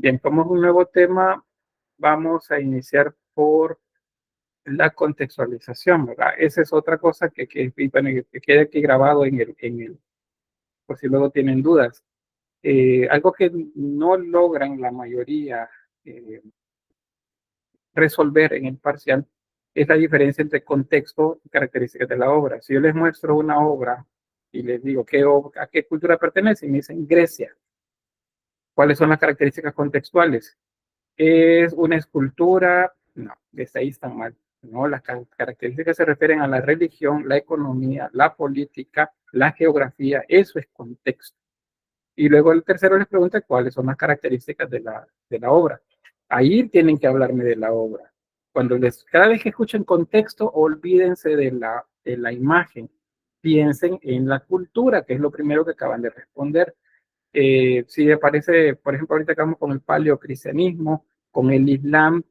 Bien, como es un nuevo tema, vamos a iniciar por la contextualización, ¿verdad? Esa es otra cosa bueno, que quede aquí grabado por si luego tienen dudas. Algo que no logran la mayoría eh, resolver en el parcial es la diferencia entre contexto y características de la obra. Si yo les muestro una obra y les digo a qué cultura pertenece, y me dicen Grecia, ¿cuáles son las características contextuales? ¿Es una escultura? No, desde ahí están mal. No, las características se refieren a la religión, la economía, la política, la geografía. Eso es contexto. Y luego el tercero les pregunta cuáles son las características de la obra. Ahí tienen que hablarme de la obra. Cada vez que escuchen contexto, olvídense de la imagen. Piensen en la cultura, que es lo primero que acaban de responder. Si aparece, por ejemplo, ahorita acabamos con el paleocristianismo, con el islam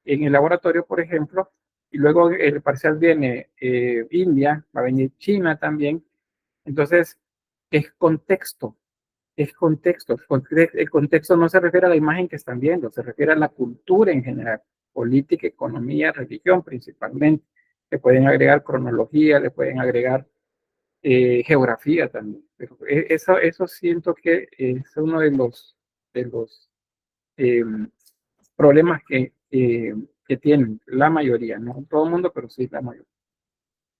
en el laboratorio, por ejemplo, y luego el parcial viene India, va a venir China también. Entonces, es contexto, es contexto. El contexto no se refiere a la imagen que están viendo, se refiere a la cultura en general, política, economía, religión principalmente. Le pueden agregar cronología, le pueden agregar geografía también. Pero eso siento que es uno de los eh, problemas que tienen la mayoría, no todo el mundo, pero sí la mayoría.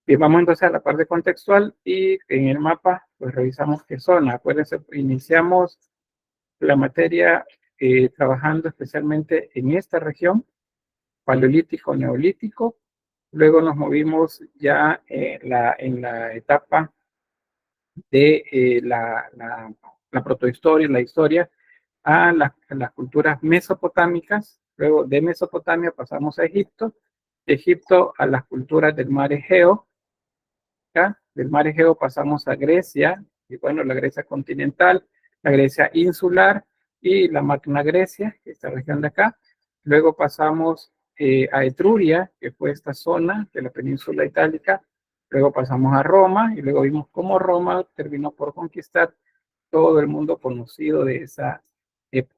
Bien, vamos entonces a la parte contextual y en el mapa pues revisamos qué zona. Acuérdense, iniciamos la materia trabajando especialmente en esta región, paleolítico, neolítico. Luego nos movimos ya en la etapa de la protohistoria, la historia, a las culturas mesopotámicas. Luego de Mesopotamia pasamos a Egipto, Egipto a las culturas del mar Egeo, ¿ya? Del mar Egeo pasamos a Grecia, y bueno, la Grecia continental, la Grecia insular y la Magna Grecia, esta región de acá. Luego pasamos a Etruria, que fue esta zona de la península itálica. Luego pasamos a Roma y luego vimos cómo Roma terminó por conquistar todo el mundo conocido de esa época.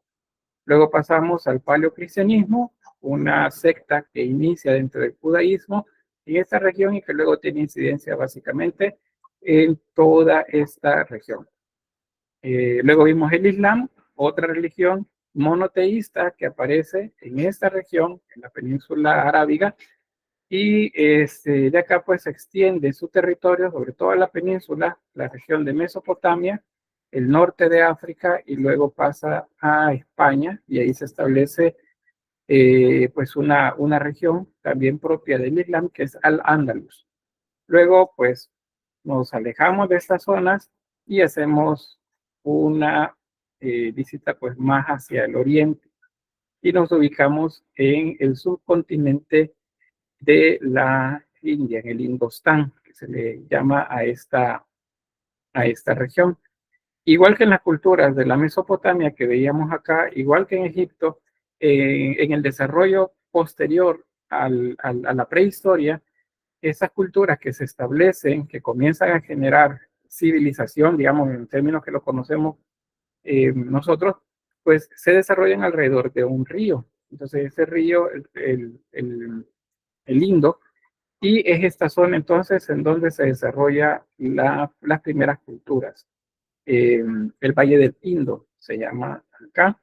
Luego pasamos al paleocristianismo, una secta que inicia dentro del judaísmo en esta región y que luego tiene incidencia básicamente en toda esta región. Luego vimos el Islam, otra religión monoteísta que aparece en esta región, en la península arábiga, y de acá pues se extiende su territorio sobre toda la península, la región de Mesopotamia, el norte de África y luego pasa a España y ahí se establece pues una región también propia del Islam que es Al-Ándalus. Luego pues nos alejamos de estas zonas y hacemos una visita pues más hacia el oriente y nos ubicamos en el subcontinente de la India, en el Indostán, que se le llama a esta región. Igual que en las culturas de la Mesopotamia que veíamos acá, igual que en Egipto, en el desarrollo posterior a la prehistoria, esas culturas que se establecen, que comienzan a generar civilización, digamos, en términos que lo conocemos nosotros, pues se desarrollan alrededor de un río. Entonces, ese río, el Indo, y es esta zona entonces en donde se desarrolla las primeras culturas. El Valle del Indo se llama acá.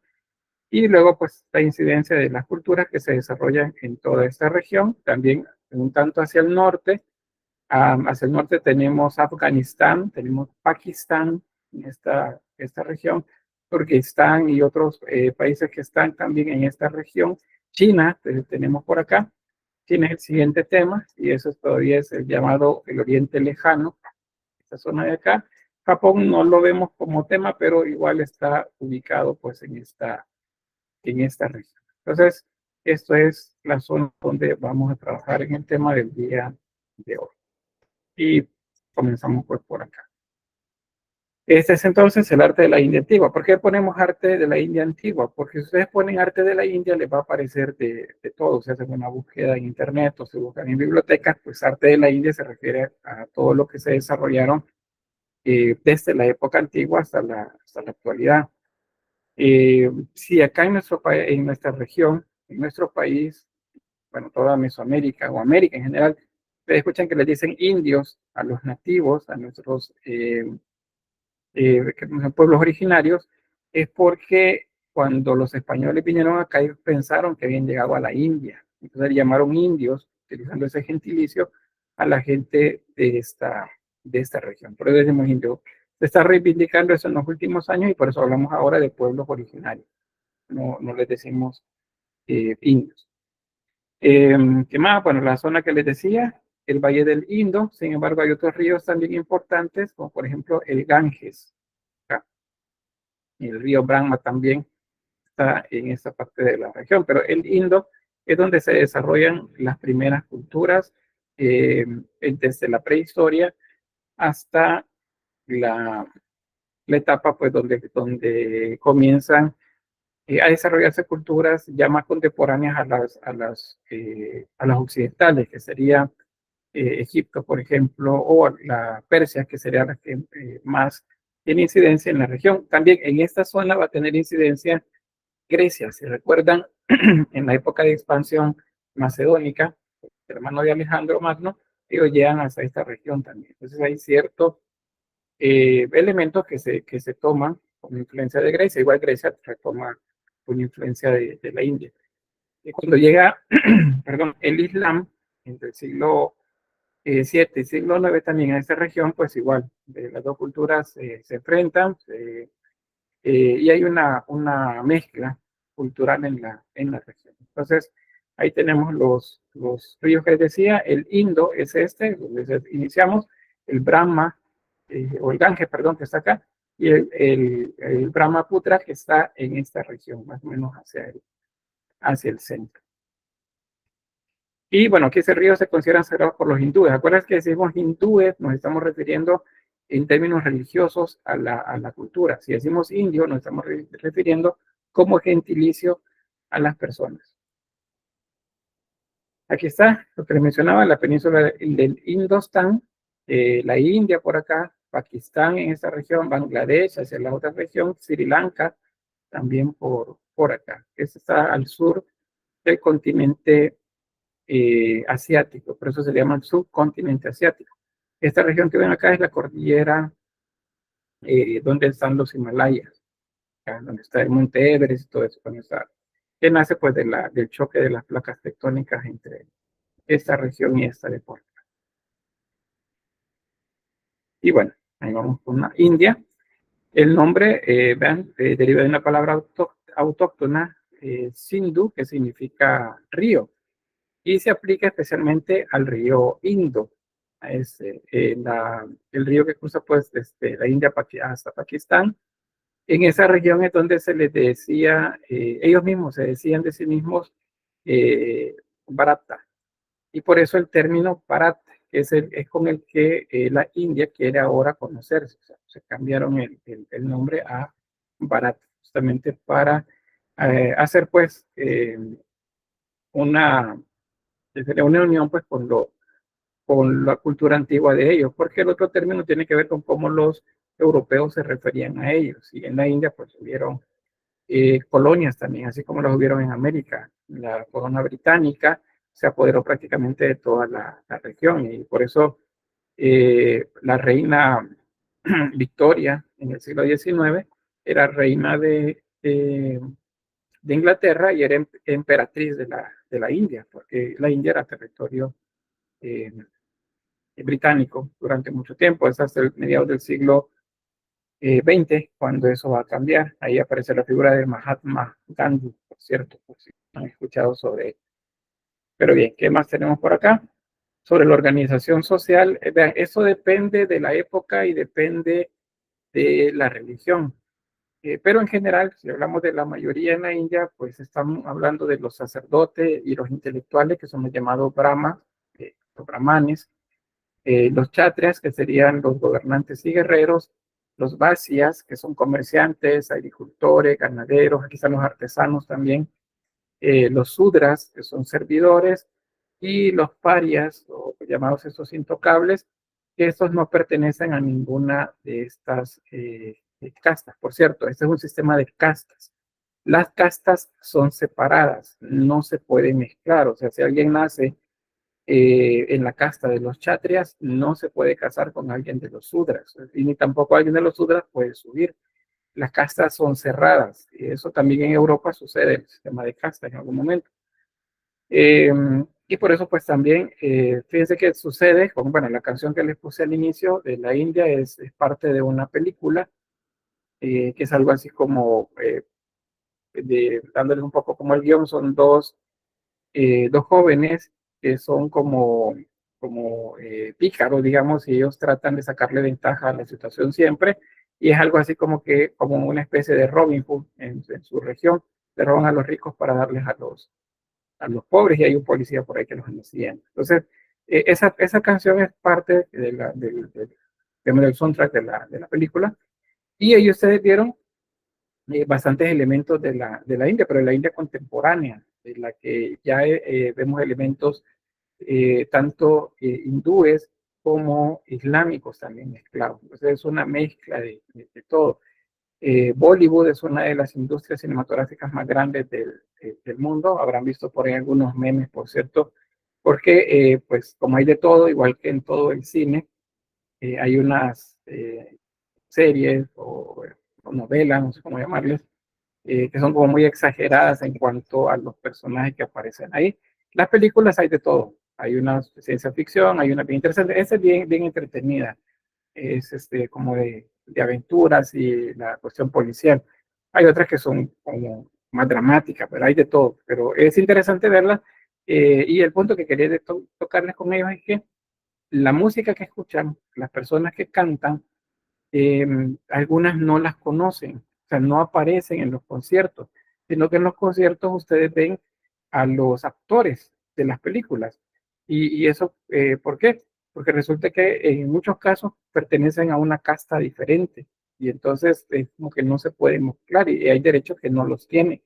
Y luego pues la incidencia de las culturas que se desarrollan en toda esta región, también un tanto hacia el norte tenemos Afganistán, tenemos Pakistán, en esta región, Turquistán y otros países que están también en esta región. China, tenemos por acá. China es el siguiente tema y eso todavía es el llamado el Oriente Lejano, esta zona de acá. Japón no lo vemos como tema, pero igual está ubicado pues en esta región. Entonces, esto es la zona donde vamos a trabajar en el tema del día de hoy. Y comenzamos pues por acá. Este es entonces el arte de la India antigua. ¿Por qué ponemos arte de la India antigua? Porque si ustedes ponen arte de la India, les va a aparecer de todo. Si hacen una búsqueda en internet o se buscan en bibliotecas, pues arte de la India se refiere a todo lo que se desarrollaron desde la época antigua hasta la actualidad. Sí, acá en nuestro país, en nuestra región, en nuestro país, bueno, toda Mesoamérica o América en general, ustedes escuchan que les dicen indios a los nativos, a nuestros pueblos originarios, es porque cuando los españoles vinieron acá, ellos pensaron que habían llegado a la India. Entonces llamaron indios, utilizando ese gentilicio, a la gente de esta región. Por eso decimos indio. Se está reivindicando eso en los últimos años y por eso hablamos ahora de pueblos originarios. No les decimos indios. ¿Qué más? Bueno, la zona que les decía, el Valle del Indo. Sin embargo, hay otros ríos también importantes, como por ejemplo el Ganges. Y el río Brahma también está en esta parte de la región, pero el Indo es donde se desarrollan las primeras culturas desde la prehistoria hasta la, la etapa pues donde comienzan a desarrollarse culturas ya más contemporáneas a las occidentales, que sería Egipto, por ejemplo, o la Persia, que sería la que más tiene incidencia en la región. También en esta zona va a tener incidencia Grecia. Si recuerdan, en la época de expansión macedónica, el hermano de Alejandro Magno, ellos llegan hasta esta región también. Entonces hay ciertos elementos que se toman como influencia de Grecia. Igual Grecia retoma una influencia de la India. Y cuando llega, perdón, el Islam, entre el siglo 7 y siglo 9 también en esta región, pues igual, las dos culturas se enfrentan y hay una mezcla cultural en la región. Entonces, ahí tenemos los ríos que les decía, el Indo es este, donde iniciamos, el Brahma, o el Ganges, perdón, que está acá, y el Brahmaputra que está en esta región, más o menos hacia el centro. Y bueno, aquí ese río se considera sagrado por los hindúes. ¿Acuerdas que decimos hindúes? Nos estamos refiriendo en términos religiosos a la cultura. Si decimos indio, nos estamos refiriendo como gentilicio a las personas. Aquí está lo que les mencionaba, la península del Indostán, la India por acá, Pakistán en esta región, Bangladesh hacia la otra región, Sri Lanka también por acá. Este está al sur del continente asiático, por eso se llama el subcontinente asiático. Esta región que ven acá es la cordillera donde están los Himalayas, donde está el Monte Everest y todo eso, que nace pues del choque de las placas tectónicas entre esta región y esta de Portugal. Y bueno, ahí vamos con una India. El nombre, vean, deriva de una palabra autóctona, Sindhu, que significa río, y se aplica especialmente al río Indo. Es el río que cruza pues desde la India hasta Pakistán. En esa región es donde se les decía, ellos mismos se decían de sí mismos Bharata. Y por eso el término Bharat es con el que la India quiere ahora conocerse. O sea, se cambiaron el nombre a Bharat, justamente para hacer pues una, una unión pues con la cultura antigua de ellos, porque el otro término tiene que ver con cómo los europeos se referían a ellos. Y en la India pues hubieron colonias también, así como las hubieron en América. La corona británica se apoderó prácticamente de toda la región y por eso la reina Victoria en el siglo XIX era reina de Inglaterra y era emperatriz de la India, porque la India era territorio eh, británico durante mucho tiempo, es hasta el mediados del siglo XX cuando eso va a cambiar. Ahí aparece la figura de Mahatma Gandhi, por cierto, por si han escuchado sobre él. Pero bien, ¿qué más tenemos por acá? Sobre la organización social, vean, eso depende de la época y depende de la religión. Pero en general, si hablamos de la mayoría en la India, pues estamos hablando de los sacerdotes y los intelectuales, que son los llamados brahmas, los brahmanes, los chatrias, que serían los gobernantes y guerreros, los vasias, que son comerciantes, agricultores, ganaderos, aquí están los artesanos también, los sudras, que son servidores, y los parias, o llamados estos intocables, que estos no pertenecen a ninguna de estas castas. Por cierto, este es un sistema de castas. Las castas son separadas, no se pueden mezclar. O sea, si alguien nace en la casta de los chatrias, no se puede casar con alguien de los sudras, y ni tampoco alguien de los sudras puede subir. Las castas son cerradas, y eso también en Europa sucede, el sistema de castas en algún momento. Eh, y por eso, pues también, fíjense que sucede con, bueno, la canción que les puse al inicio de la India es parte de una película, que es algo así como, dándoles un poco como el guión, son dos jóvenes que son como pícaros, digamos, y ellos tratan de sacarle ventaja a la situación siempre, y es algo así como que, como una especie de Robin Hood en su región, le roban a los ricos para darles a los pobres, y hay un policía por ahí que los anda siguiendo. Entonces, esa canción es parte del soundtrack de la película, y ahí ustedes vieron bastantes elementos de la India, pero de la India contemporánea, de la que ya vemos elementos tanto hindúes como islámicos también mezclados. Entonces es una mezcla de todo. Bollywood es una de las industrias cinematográficas más grandes del mundo. Habrán visto por ahí algunos memes, por cierto, porque pues como hay de todo, igual que en todo el cine, hay unas series o novelas, no sé cómo llamarles, que son como muy exageradas en cuanto a los personajes que aparecen ahí. Las películas hay de todo. Hay una de ciencia ficción, hay una bien interesante, esa es bien, bien entretenida, es como de aventuras y la cuestión policial. Hay otras que son como más dramáticas, pero hay de todo. Pero es interesante verlas. Y el punto que quería tocarles con ellos es que la música que escuchan, las personas que cantan, eh, algunas no las conocen, o sea, no aparecen en los conciertos, sino que en los conciertos ustedes ven a los actores de las películas. Y eso, ¿por qué? Porque resulta que en muchos casos pertenecen a una casta diferente, y entonces es como que no se pueden mezclar, y hay derechos que no los tienen.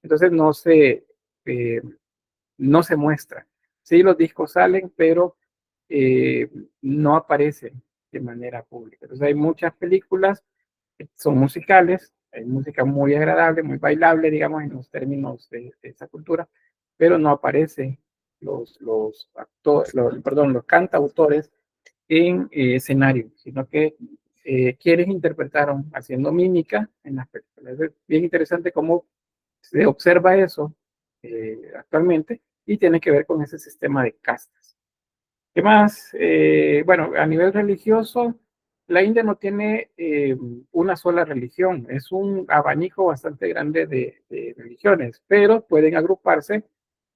Entonces eh, no se muestra. Sí, los discos salen, pero eh, no aparecen de manera pública. Entonces hay muchas películas que son musicales, hay música muy agradable, muy bailable, digamos, en los términos de esa cultura, pero no aparecen los actores, perdón, los cantautores en escenario, sino que quienes interpretaron haciendo mímica en las películas. Es bien interesante cómo se observa eso actualmente, y tiene que ver con ese sistema de castas. ¿Qué más? Bueno, a nivel religioso, la India no tiene una sola religión, es un abanico bastante grande de religiones, pero pueden agruparse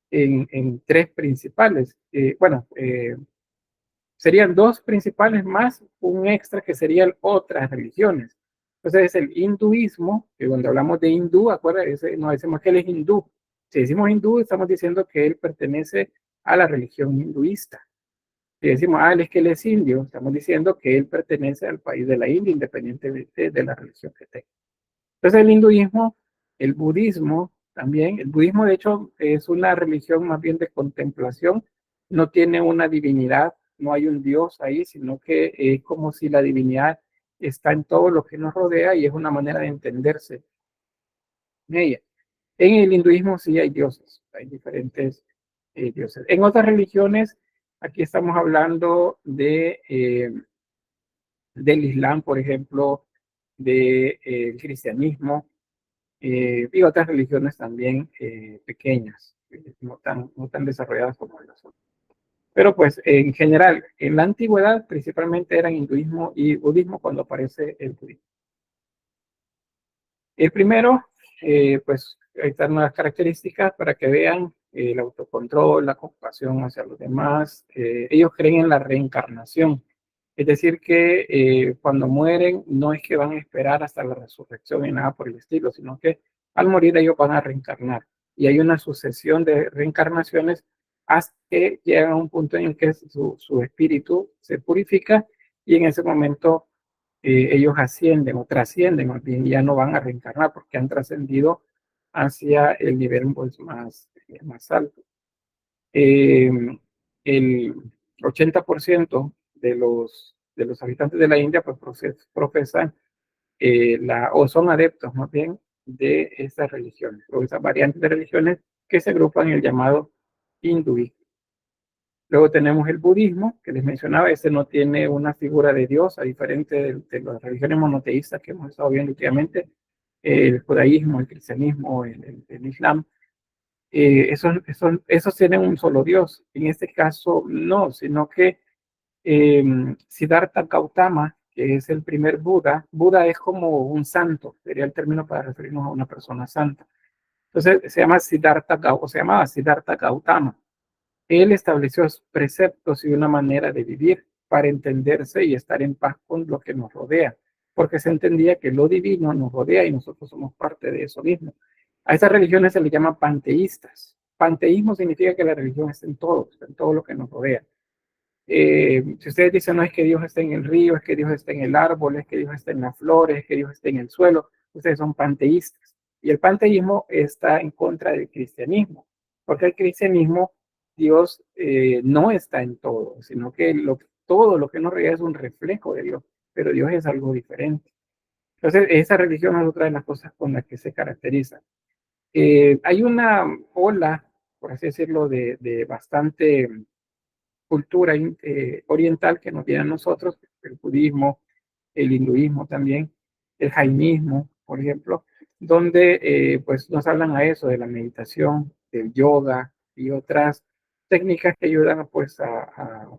en tres principales. Bueno, serían dos principales más un extra que serían otras religiones. Entonces es el hinduismo, que cuando hablamos de hindú, acuérdense, no decimos que él es hindú. Si decimos hindú, estamos diciendo que él pertenece a la religión hinduista. Si decimos, él es que él es indio, estamos diciendo que él pertenece al país de la India, independientemente de la religión que tenga. Entonces el hinduismo, el budismo también, el budismo de hecho es una religión más bien de contemplación, no tiene una divinidad, no hay un dios ahí, sino que es como si la divinidad está en todo lo que nos rodea, y es una manera de entenderse en ella. En el hinduismo sí hay dioses, hay diferentes dioses. En otras religiones, aquí estamos hablando del Islam, por ejemplo, del cristianismo, y otras religiones también pequeñas, no tan desarrolladas como las otras. Pero pues en general, en la antigüedad principalmente eran hinduismo y budismo cuando aparece el budismo. El primero, pues ahí están las características para que vean el autocontrol, la compasión hacia los demás. Ellos creen en la reencarnación. Es decir, que cuando mueren no es que van a esperar hasta la resurrección ni nada por el estilo, sino que al morir ellos van a reencarnar. Y hay una sucesión de reencarnaciones hasta que llegan a un punto en el que su espíritu se purifica, y en ese momento ellos ascienden o trascienden, más bien ya no van a reencarnar porque han trascendido hacia el nivel pues, más alto. Eh, el 80% de los habitantes de la India pues, profesan o son adeptos más bien de estas religiones, o esas variantes de religiones que se agrupan en el llamado hinduismo. Luego tenemos el budismo, que les mencionaba, ese no tiene una figura de Dios, a diferencia de las religiones monoteístas que hemos estado viendo últimamente, el judaísmo, el cristianismo, el islam. Esos tienen un solo Dios. En este caso, no, sino que Siddhartha Gautama, que es el primer Buda, Buda es como un santo, sería el término para referirnos a una persona santa. Entonces se llama o se llamaba Siddhartha Gautama. Él estableció preceptos y una manera de vivir para entenderse y estar en paz con lo que nos rodea, porque se entendía que lo divino nos rodea y nosotros somos parte de eso mismo. A esas religiones se les llama panteístas. Panteísmo significa que la religión está en todo lo que nos rodea. Si ustedes dicen, no es que Dios está en el río, es que Dios está en el árbol, es que Dios está en las flores, es que Dios está en el suelo, ustedes son panteístas. Y el panteísmo está en contra del cristianismo, porque el cristianismo, Dios no está en todo, sino que todo lo que nos rodea es un reflejo de Dios, pero Dios es algo diferente. Entonces, esa religión es otra de las cosas con las que se caracteriza. Hay una ola, por así decirlo, de bastante cultura oriental que nos viene a nosotros, el budismo, el hinduismo también, el jainismo, por ejemplo, donde pues nos hablan a eso de la meditación, del yoga y otras técnicas que ayudan pues a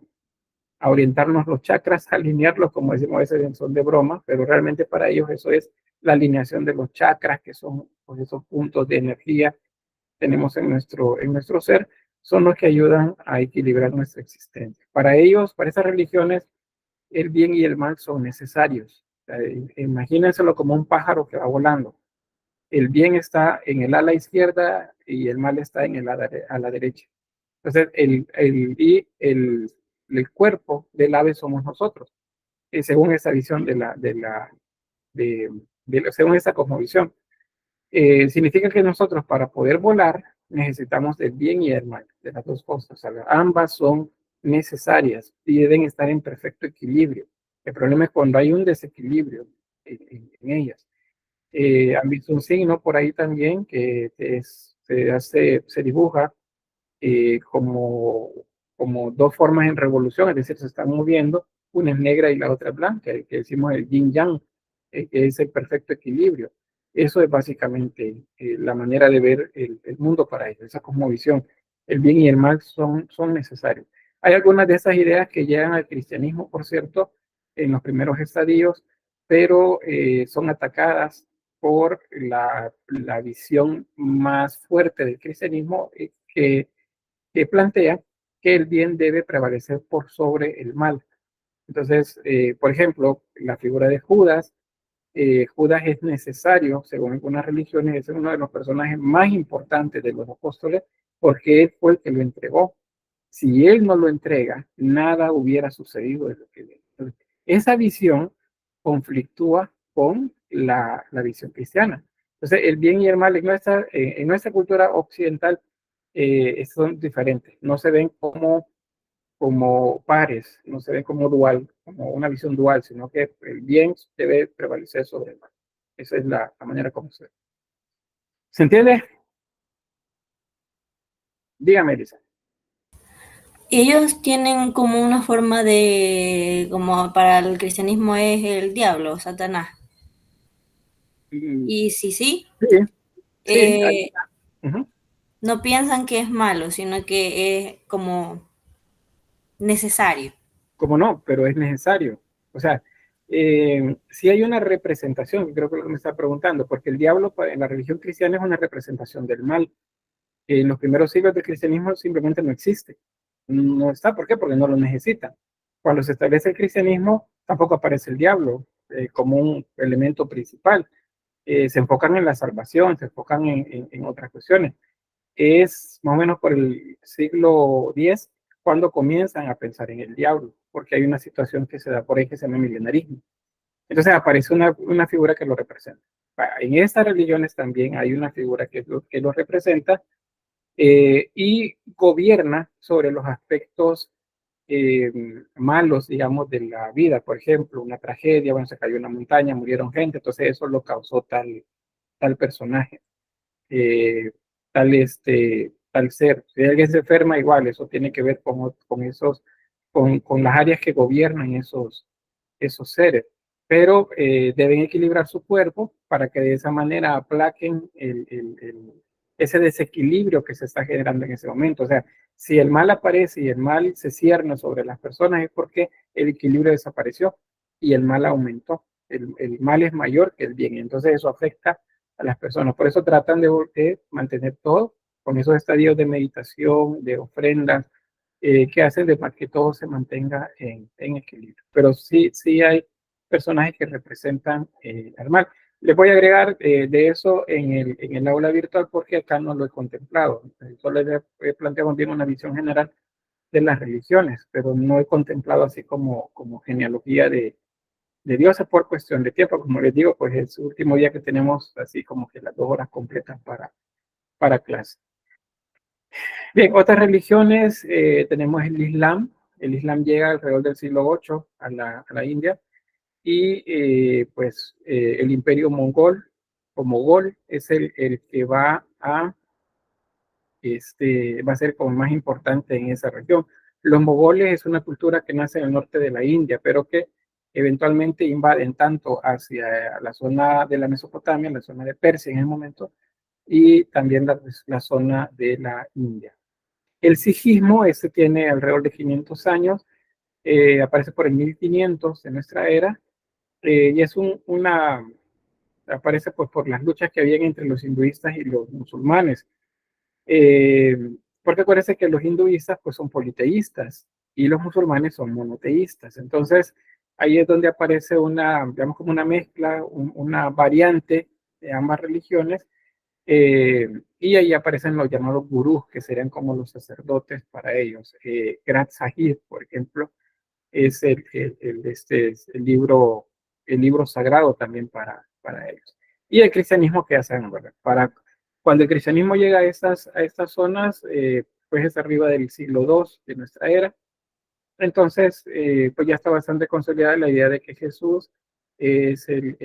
orientarnos los chakras, a alinearlos, como decimos a veces en son de broma, pero realmente para ellos eso es la alineación de los chakras, que son pues, esos puntos de energía tenemos en nuestro ser, son los que ayudan a equilibrar nuestra existencia. Para ellos, para esas religiones, el bien y el mal son necesarios. O sea, imagínenselo como un pájaro que va volando. El bien está en el ala izquierda y el mal está en el ala derecha. Entonces, el cuerpo del ave somos nosotros, según esa visión según esa cosmovisión. Significa que nosotros para poder volar necesitamos del bien y el mal, de las dos cosas. O sea, ambas son necesarias y deben estar en perfecto equilibrio. El problema es cuando hay un desequilibrio en ellas. Han visto un signo por ahí también que se dibuja como dos formas en revolución, es decir, se están moviendo, una es negra y la otra es blanca, que decimos el yin yang, que es el perfecto equilibrio. Eso es básicamente la manera de ver el mundo para ellos, esa cosmovisión. El bien y el mal son necesarios. Hay algunas de esas ideas que llegan al cristianismo, por cierto, en los primeros estadios, pero son atacadas por la visión más fuerte del cristianismo que plantea que el bien debe prevalecer por sobre el mal. Entonces, por ejemplo, la figura de Judas, Judas es necesario, según algunas religiones, es uno de los personajes más importantes de los apóstoles, porque él fue el que lo entregó. Si él no lo entrega, nada hubiera sucedido de lo que entonces, esa visión conflictúa con la visión cristiana. Entonces, el bien y el mal en nuestra cultura occidental son diferentes, no se ven como pares, no se ven como dual, como una visión dual, sino que el bien debe prevalecer sobre el mal. Esa es la manera como se ve. ¿Se entiende? Dígame, Elisa. Ellos tienen como una forma de, como para el cristianismo es el diablo, Satanás. Mm, Y sí, sí, sí. eh, Uh-huh. no piensan que es malo, sino que es como necesario. Como no, pero es necesario. O sea, si hay una representación, que creo que es lo que me está preguntando, porque el diablo en la religión cristiana es una representación del mal. En los primeros siglos del cristianismo simplemente no existe. No está, ¿por qué? Porque no lo necesitan. Cuando se establece el cristianismo, tampoco aparece el diablo como un elemento principal. Se enfocan en la salvación, se enfocan en otras cuestiones. Es más o menos por el siglo X cuando comienzan a pensar en el diablo, porque hay una situación que se da por ahí que se llama milenarismo. Entonces aparece una figura que lo representa. En estas religiones también hay una figura que lo representa y gobierna sobre los aspectos eh, malos, digamos, de la vida. Por ejemplo, una tragedia, bueno, se cayó una montaña, murieron gente, entonces eso lo causó tal personaje, eh, tal ser. Si alguien se enferma, igual, eso tiene que ver con esos, con las áreas que gobiernan esos seres. Pero deben equilibrar su cuerpo para que de esa manera aplaquen ese desequilibrio que se está generando en ese momento. O sea, si el mal aparece y el mal se cierne sobre las personas es porque el equilibrio desapareció y el mal aumentó. El mal es mayor que el bien, entonces eso afecta a las personas. Por eso tratan de mantener todo con esos estadios de meditación, de ofrendas, que hacen de que todo se mantenga en equilibrio. Pero sí hay personajes que representan al mal. Les voy a agregar de eso en el aula virtual porque acá no lo he contemplado. Solo he planteado bien una visión general de las religiones, pero no he contemplado así como genealogía de dioses por cuestión de tiempo. Como les digo, pues es el último día que tenemos así como que las 2 horas completas para clase. Bien, otras religiones, tenemos el Islam. El Islam llega alrededor del siglo VIII a la India y pues el imperio mongol o mogol es el que va a ser como más importante en esa región. Los mogoles es una cultura que nace en el norte de la India, pero que eventualmente invaden tanto hacia la zona de la Mesopotamia, la zona de Persia en el momento, y también la zona de la India. El sijismo, ese tiene alrededor de 500 años, aparece por el 1500 de nuestra era, y es aparece pues por las luchas que habían entre los hinduistas y los musulmanes. Eh, Porque acuérdense que los hinduistas pues son politeístas y los musulmanes son monoteístas. Entonces, ahí es donde aparece digamos como una mezcla, una variante de ambas religiones, y ahí aparecen los llamados gurús, que serían como los sacerdotes para ellos. Granth Sahib, por ejemplo, es el libro sagrado también para ellos. Y el cristianismo, ¿qué hacen? ¿Verdad? Cuando el cristianismo llega a estas zonas, pues es arriba del siglo II de nuestra era. Entonces, pues ya está bastante consolidada la idea de que Jesús es el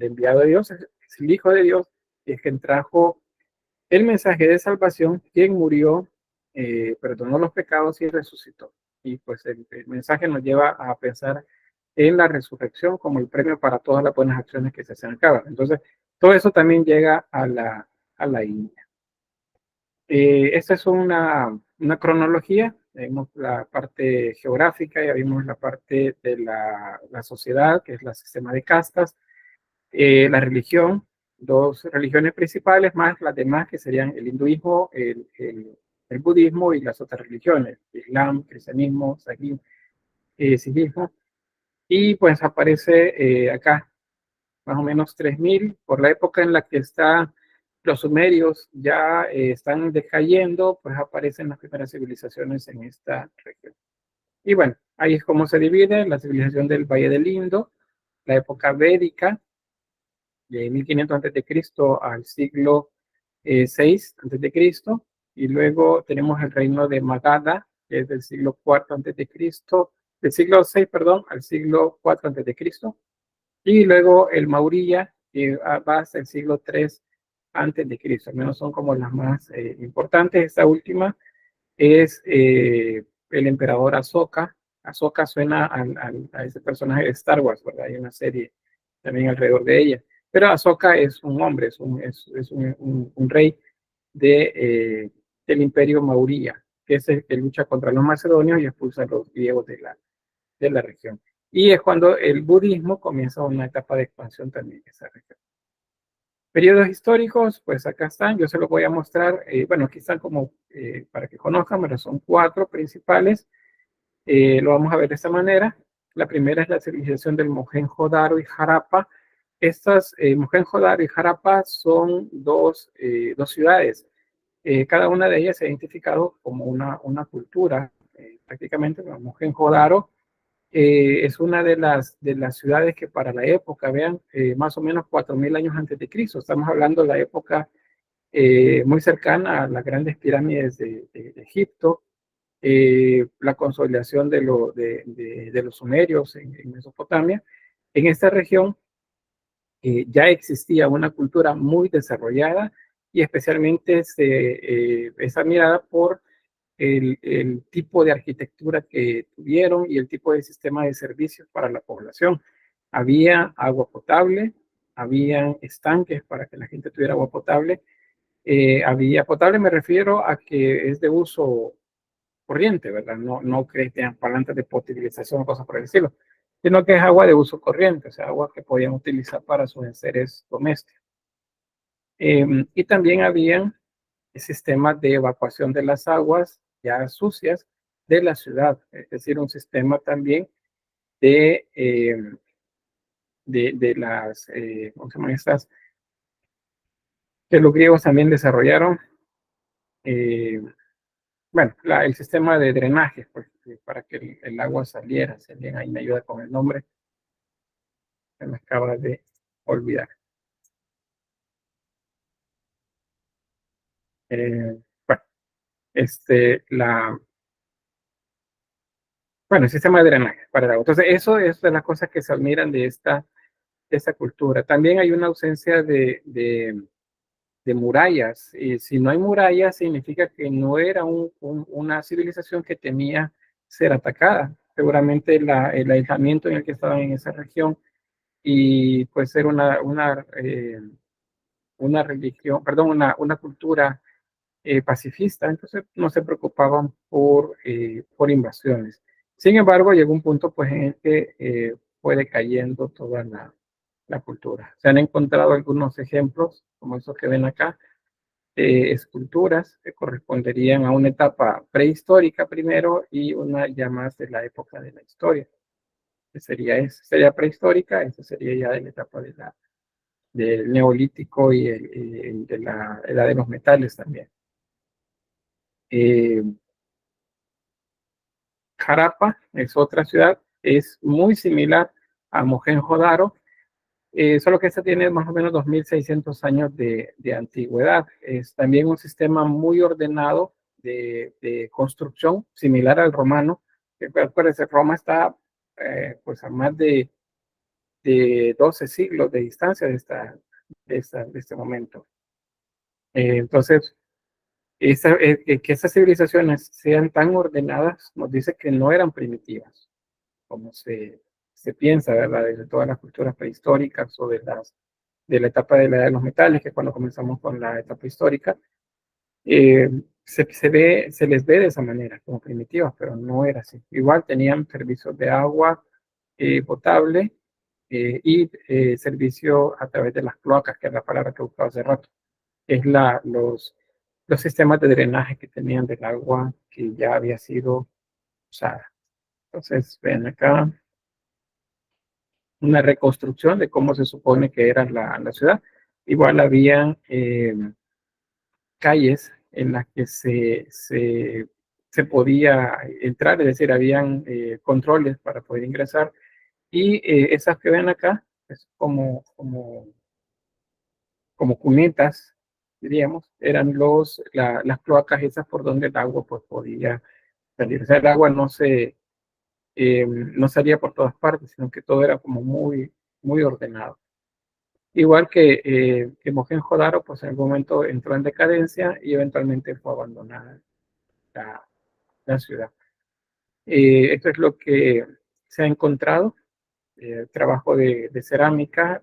enviado de Dios, es el Hijo de Dios, y es quien trajo el mensaje de salvación, quien murió, perdonó los pecados y resucitó. Y pues el mensaje nos lleva a pensar en la resurrección como el premio para todas las buenas acciones que se hacen acá. Entonces, todo eso también llega a la India. Esta es una cronología. Vimos la parte geográfica, ya vimos la parte de la sociedad, que es el sistema de castas, la religión, 2 religiones principales, más las demás que serían el hinduismo, el budismo y las otras religiones, islam, cristianismo, sijismo. Y pues aparece acá más o menos 3000 por la época en la que los sumerios ya están decayendo, pues aparecen las primeras civilizaciones en esta región. Y bueno, ahí es como se divide la civilización del Valle del Indo, la época védica, de 1500 Cristo al siglo VI Cristo, y luego tenemos el reino de Magadha, que es del siglo IV Cristo, del siglo VI, perdón, al siglo IV Cristo, y luego el Maurya, que va hasta el siglo III Cristo. Al menos son como las más importantes. Esta última es el emperador Ashoka. Ashoka suena a ese personaje de Star Wars, ¿verdad? Hay una serie también alrededor de ella. Pero Ashoka es un hombre, es un rey del imperio Maurya, que es el que lucha contra los macedonios y expulsa a los griegos de la región. Y es cuando el budismo comienza una etapa de expansión también en esa región. Periodos históricos, pues acá están, yo se los voy a mostrar, bueno, aquí están como para que conozcan, pero son 4 principales. Lo vamos a ver de esta manera. La primera es la civilización del Mohenjo-Daro y Harappa. Estas Mohenjo-Daro y Harappa son dos ciudades. Cada una de ellas se ha identificado como una cultura. Prácticamente, Mohenjo-Daro es una de las ciudades que para la época, vean, más o menos 4000 años antes de Cristo. Estamos hablando de la época muy cercana a las grandes pirámides de Egipto, la consolidación de los sumerios en Mesopotamia. En esta región ya existía una cultura muy desarrollada y especialmente es admirada por el tipo de arquitectura que tuvieron y el tipo de sistema de servicios para la población. Había agua potable, había estanques para que la gente tuviera agua potable. Había potable, me refiero a que es de uso corriente, ¿verdad? No que tengan plantas de potabilización o cosas por el estilo, sino que es agua de uso corriente, o sea, agua que podían utilizar para sus enseres domésticos. Y también habían sistemas de evacuación de las aguas ya sucias de la ciudad, es decir, un sistema también de, de las, ¿cómo se llaman estas? Que los griegos también desarrollaron, eh, bueno, el sistema de drenaje, pues, para que el agua saliera, si alguien ahí me ayuda con el nombre, se me acaba de olvidar. Bueno, la, bueno, el sistema de drenaje para el agua. Entonces, eso es de las cosas que se admiran de esta cultura. También hay una ausencia de murallas. Y si no hay murallas, significa que no era una civilización que temía ser atacada. Seguramente el aislamiento en el que estaban en esa región y pues ser una religión, perdón, una cultura pacifista, entonces no se preocupaban por invasiones. Sin embargo, llegó un punto pues, en el que fue decayendo toda la cultura. Se han encontrado algunos ejemplos, como esos que ven acá, esculturas que corresponderían a una etapa prehistórica primero y una ya más de la época de la historia, que sería prehistórica, esa sería ya de la etapa del neolítico y de la edad de los metales también. Eh, Jarapa es otra ciudad, es muy similar a Mohenjo-Daro, solo que esta tiene más o menos 2.600 años de antigüedad. Es también un sistema muy ordenado de construcción, similar al romano. Acuérdense, Roma está pues a más de 12 siglos de distancia de este momento. Entonces, que esas civilizaciones sean tan ordenadas nos dice que no eran primitivas, como se piensa, ¿verdad? De todas las culturas prehistóricas o de la etapa de la edad de los metales, que es cuando comenzamos con la etapa histórica, eh, se les ve de esa manera, como primitivas, pero no era así. Igual tenían servicios de agua potable y servicio a través de las cloacas, que es la palabra que buscaba hace rato. Es los sistemas de drenaje que tenían del agua que ya había sido usada. Entonces, ven acá una reconstrucción de cómo se supone que era la ciudad. Igual había calles en las que se podía entrar, es decir, habían controles para poder ingresar. Y esas que ven acá, es como cunetas, diríamos, eran las cloacas esas por donde el agua pues, podía salir. O sea, el agua no salía por todas partes, sino que todo era como muy ordenado. Igual que Mohenjo-Daro, pues en algún momento entró en decadencia y eventualmente fue abandonada la, la ciudad. Esto es lo que se ha encontrado, trabajo de cerámica.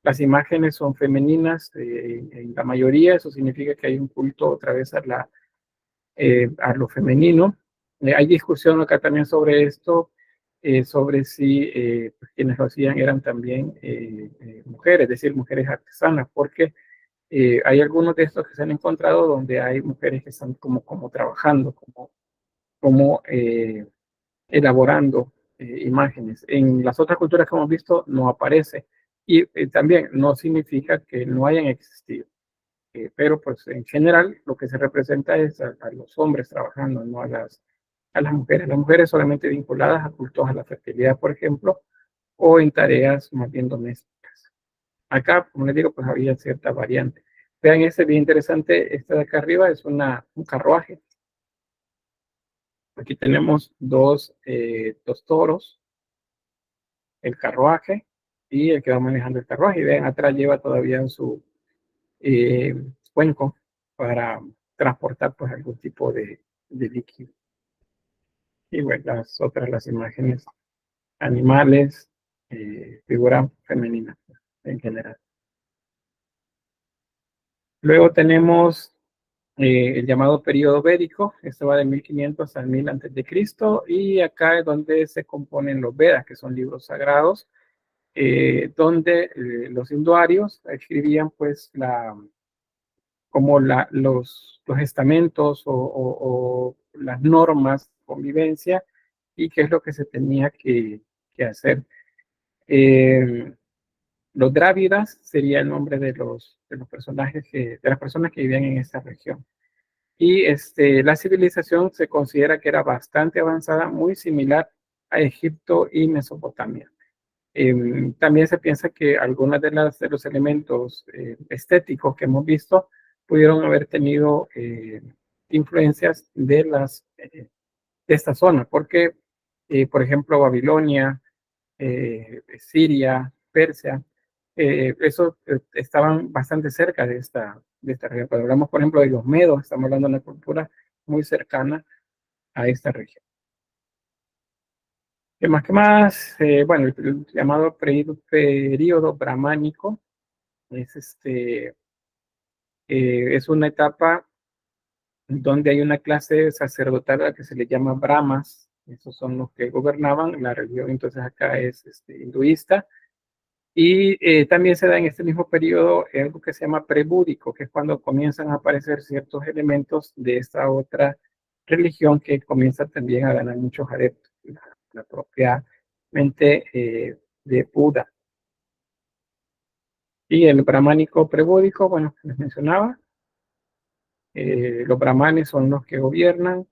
Las imágenes son femeninas en la mayoría, eso significa que hay un culto otra vez a lo femenino. Hay discusión acá también sobre esto, sobre si pues, quienes lo hacían eran también mujeres, es decir, mujeres artesanas, porque hay algunos de estos que se han encontrado donde hay mujeres que están como trabajando, como elaborando imágenes. En las otras culturas que hemos visto no aparece y también no significa que no hayan existido. Pero pues en general lo que se representa es a los hombres trabajando, no a las mujeres. Las mujeres solamente vinculadas a cultos a la fertilidad, por ejemplo, o en tareas más bien domésticas. Acá, como les digo, pues había cierta variante. Vean, este bien interesante, este de acá arriba es un carruaje. Aquí tenemos dos toros, el carruaje y el que va manejando el carruaje. Y ven, atrás lleva todavía su eh, cuenco para transportar pues algún tipo de líquido. Y bueno, las imágenes, animales, figura femenina en general. Luego tenemos el llamado periodo védico. Esto va de 1500 al 1000 antes de Cristo, y acá es donde se componen los Vedas, que son libros sagrados, donde los hinduarios escribían pues como los estamentos o las normas de convivencia y qué es lo que se tenía que hacer. Eh, los Drávidas sería el nombre de los personajes de las personas que vivían en esta región. Y la civilización se considera que era bastante avanzada, muy similar a Egipto y Mesopotamia. También se piensa que algunos de los elementos estéticos que hemos visto pudieron haber tenido influencias de esta zona, porque, por ejemplo, Babilonia, Siria, Persia, eso estaban bastante cerca de esta región. Cuando hablamos, por ejemplo, de los medos, estamos hablando de una cultura muy cercana a esta región. ¿Qué más? ¿Qué más? Bueno, el llamado periodo brahmánico es una etapa donde hay una clase sacerdotal que se le llama brahmas. Esos son los que gobernaban la religión, entonces acá es hinduista. Y también se da en este mismo periodo algo que se llama prebúdico, que es cuando comienzan a aparecer ciertos elementos de esta otra religión que comienza también a ganar muchos adeptos, la propia mente de Buda. Y el brahmánico prebúdico, bueno, les mencionaba, los brahmanes son los que gobiernan.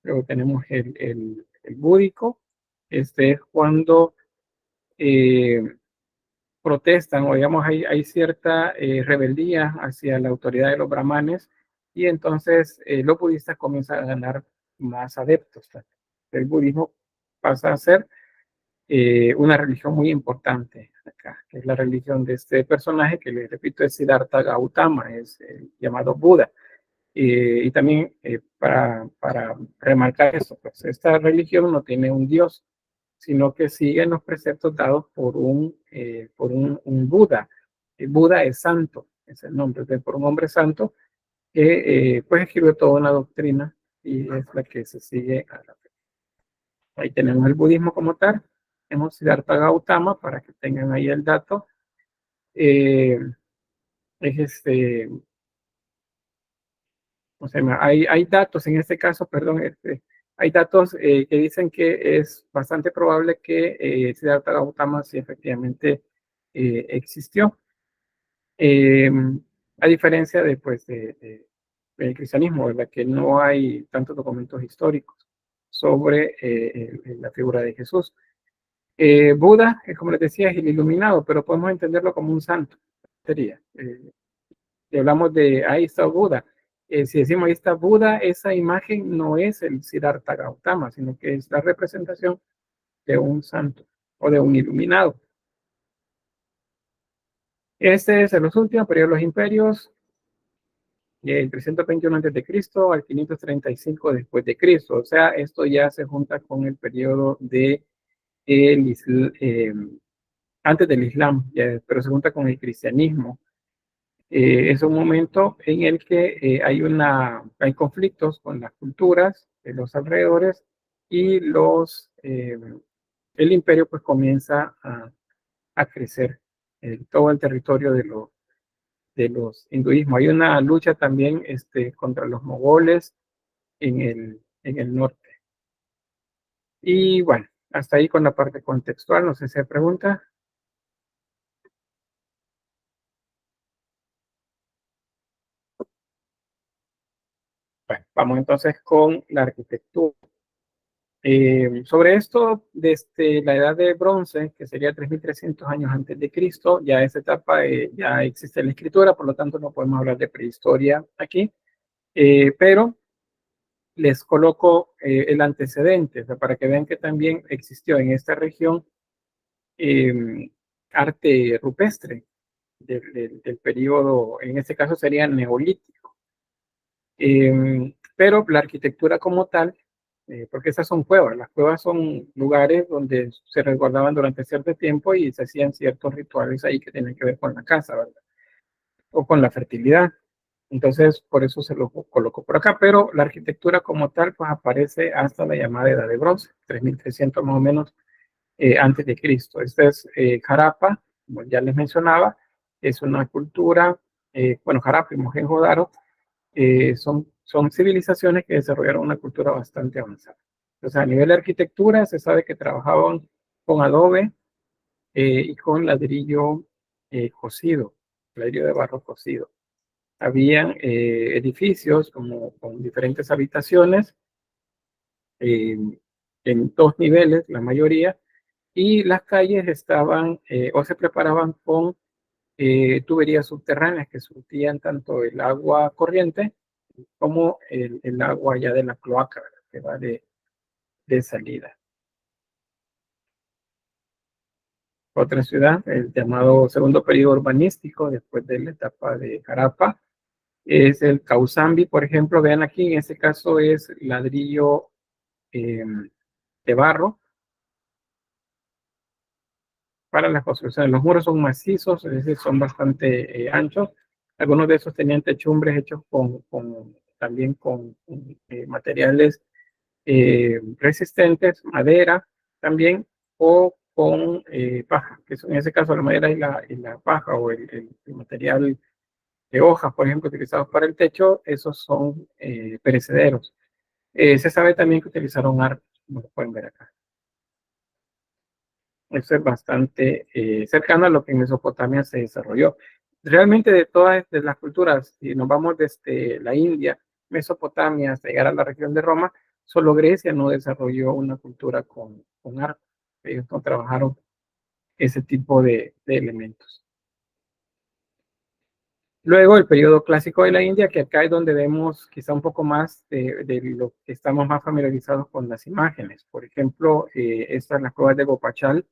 Luego tenemos el búdico. Este es cuando eh, protestan, o digamos, hay cierta rebeldía hacia la autoridad de los brahmanes, y entonces los budistas comienzan a ganar más adeptos. El budismo pasa a ser una religión muy importante acá, que es la religión de este personaje que, les repito, es Siddhartha Gautama, es el llamado Buda. Y también para remarcar eso, pues esta religión no tiene un dios, sino que siguen los preceptos dados por un Buda. El Buda es santo, es el nombre, por un hombre santo que pues escribió toda una doctrina y es la que se sigue a la fe. Ahí tenemos el budismo como tal, tenemos Siddhartha Gautama para que tengan ahí el dato. Eh, es o sea, hay datos en este caso, perdón, hay datos que dicen que es bastante probable que Siddhartha Gautama sí efectivamente existió. Eh, a diferencia del cristianismo, ¿verdad? Que no hay tantos documentos históricos sobre la figura de Jesús. Buda, como les decía, es el iluminado, pero podemos entenderlo como un santo. Sería. Si hablamos de ahí está Buda, si decimos ahí está Buda, esa imagen no es el Siddhartha Gautama, sino que es la representación de un santo o de un iluminado. Este es los últimos periodos de los imperios, del 321 a.C. al 535 después de Cristo. O sea, esto ya se junta con el periodo antes del Islam, pero se junta con el cristianismo. Es un momento en el que hay conflictos con las culturas de los alrededores, y el imperio pues comienza a crecer en todo el territorio de los hinduismos. Hay una lucha también contra los mogoles en el norte. Y bueno, hasta ahí con la parte contextual. No sé si hay pregunta. Bueno, vamos entonces con la arquitectura. Sobre esto, desde la edad de bronce, que sería 3300 años antes de Cristo, ya esa etapa ya existe la escritura, por lo tanto no podemos hablar de prehistoria aquí, pero les coloco el antecedente, o sea, para que vean que también existió en esta región arte rupestre del periodo, en este caso sería neolítico. Pero la arquitectura como tal, porque esas son cuevas, las cuevas son lugares donde se resguardaban durante cierto tiempo y se hacían ciertos rituales ahí que tienen que ver con la casa, ¿verdad? O con la fertilidad. Entonces, por eso se lo coloco por acá, pero la arquitectura como tal, pues aparece hasta la llamada Edad de Bronce, 3300 más o menos antes de Cristo. Esta es Jarapa, como ya les mencionaba, es una cultura, bueno, Jarapa y Mohenjo-Daro son civilizaciones que desarrollaron una cultura bastante avanzada. Entonces, a nivel de arquitectura, se sabe que trabajaban con adobe y con ladrillo cocido, ladrillo de barro cocido. Habían edificios como con diferentes habitaciones eh, en dos niveles, la mayoría, y las calles estaban o se preparaban con tuberías subterráneas que surtían tanto el agua corriente como el agua ya de la cloaca, ¿verdad? Que va de salida. Otra ciudad, el llamado segundo periodo urbanístico, después de la etapa de Jarapa, es el Causambi, por ejemplo. Vean aquí, en este caso es ladrillo eh, de barro para las construcciones. Los muros son macizos, es decir, son bastante anchos. Algunos de esos tenían techumbres hechos también con materiales resistentes, madera también, o con paja, que en ese caso la madera y la paja o el material de hojas, por ejemplo, utilizados para el techo, esos son perecederos. Se sabe también que utilizaron árboles, como lo pueden ver acá. Eso es bastante cercano a lo que en Mesopotamia se desarrolló. Realmente de todas las culturas, si nos vamos desde la India, Mesopotamia, hasta llegar a la región de Roma, solo Grecia no desarrolló una cultura con arte. Ellos no trabajaron ese tipo de elementos. Luego el periodo clásico de la India, que acá es donde vemos quizá un poco más de lo que estamos más familiarizados con las imágenes. Por ejemplo, estas las cuevas de Gopachal.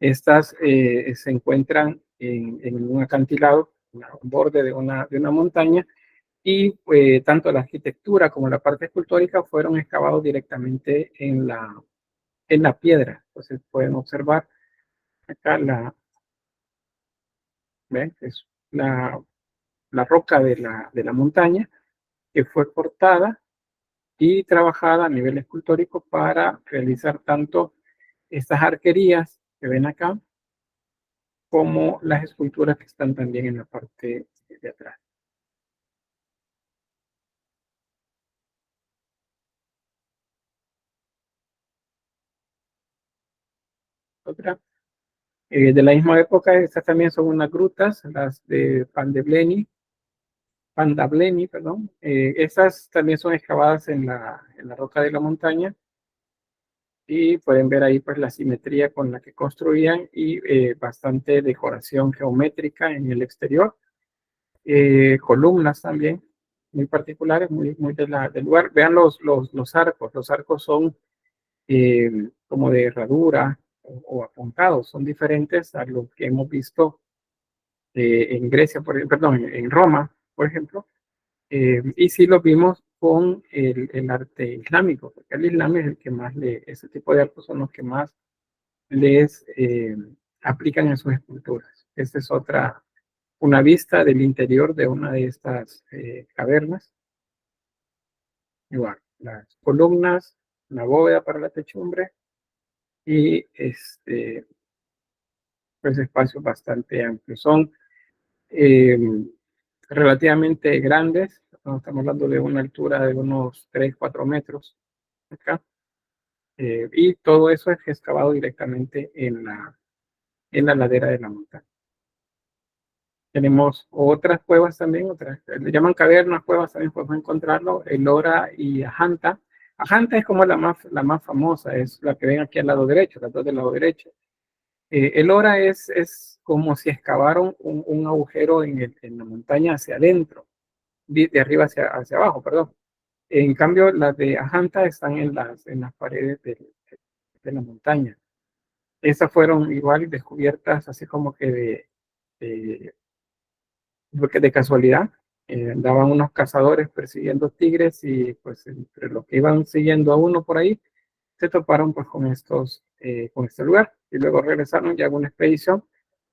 Estas se encuentran en un acantilado, un borde de una montaña, y tanto la arquitectura como la parte escultórica fueron excavados directamente en la piedra. Entonces pueden observar acá ¿ven? Es la roca de la montaña que fue cortada y trabajada a nivel escultórico para realizar tanto estas arquerías que ven acá, como las esculturas que están también en la parte de atrás. Otra. De la misma época, estas también son unas grutas, las de Pandableni, perdón. Estas también son excavadas en la roca de la montaña y pueden ver ahí pues la simetría con la que construían y bastante decoración geométrica en el exterior. Columnas también muy particulares, muy del lugar. Vean los arcos. Los arcos son como de herradura o apuntados, son diferentes a lo que hemos visto en Grecia, perdón, en Roma, por ejemplo, y sí lo vimos con el arte islámico, porque el islam es el que más ese tipo de arcos son los que más les aplican en sus esculturas. Esta es una vista del interior de una de estas cavernas. Igual, las columnas, la bóveda para la techumbre y pues espacios bastante amplios. Son eh, relativamente grandes, estamos hablando de una altura de unos 3 4 metros acá, y todo eso es excavado directamente en la ladera de la montaña. Tenemos otras cuevas también, otras, le llaman cavernas, cuevas también podemos encontrarlo, Elora y Ajanta. Ajanta es como la más famosa, es la que ven aquí al lado derecho, las dos del lado derecho. Elora es como si excavaron un agujero en la montaña hacia adentro, de arriba hacia abajo, perdón. En cambio, las de Ajanta están en las paredes de la montaña. Esas fueron igual descubiertas así como que de, de casualidad. Andaban unos cazadores persiguiendo tigres y pues entre los que iban siguiendo a uno por ahí, se toparon pues con este lugar y luego regresaron ya a una expedición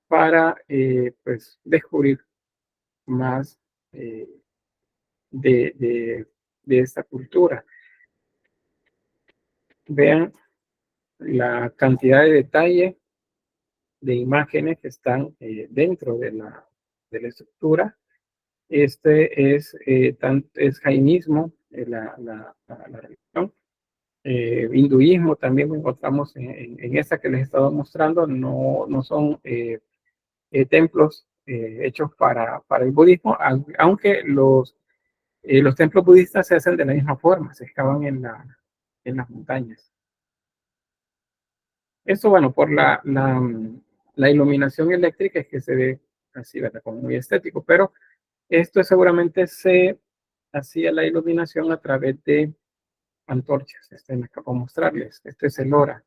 para pues descubrir más eh, de, de, de esta cultura. Vean la cantidad de detalle de imágenes que están dentro de la estructura. Este es jainismo, la religión. Hinduismo también encontramos en esta que les he estado mostrando, no son templos hechos para el budismo, aunque los templos budistas se hacen de la misma forma, se excavan en las montañas. Eso, bueno, por la iluminación eléctrica es que se ve así, ¿verdad? Como muy estético, pero esto seguramente se hacía la iluminación a través de antorchas. Este me acabo de mostrarles. Este es el hora.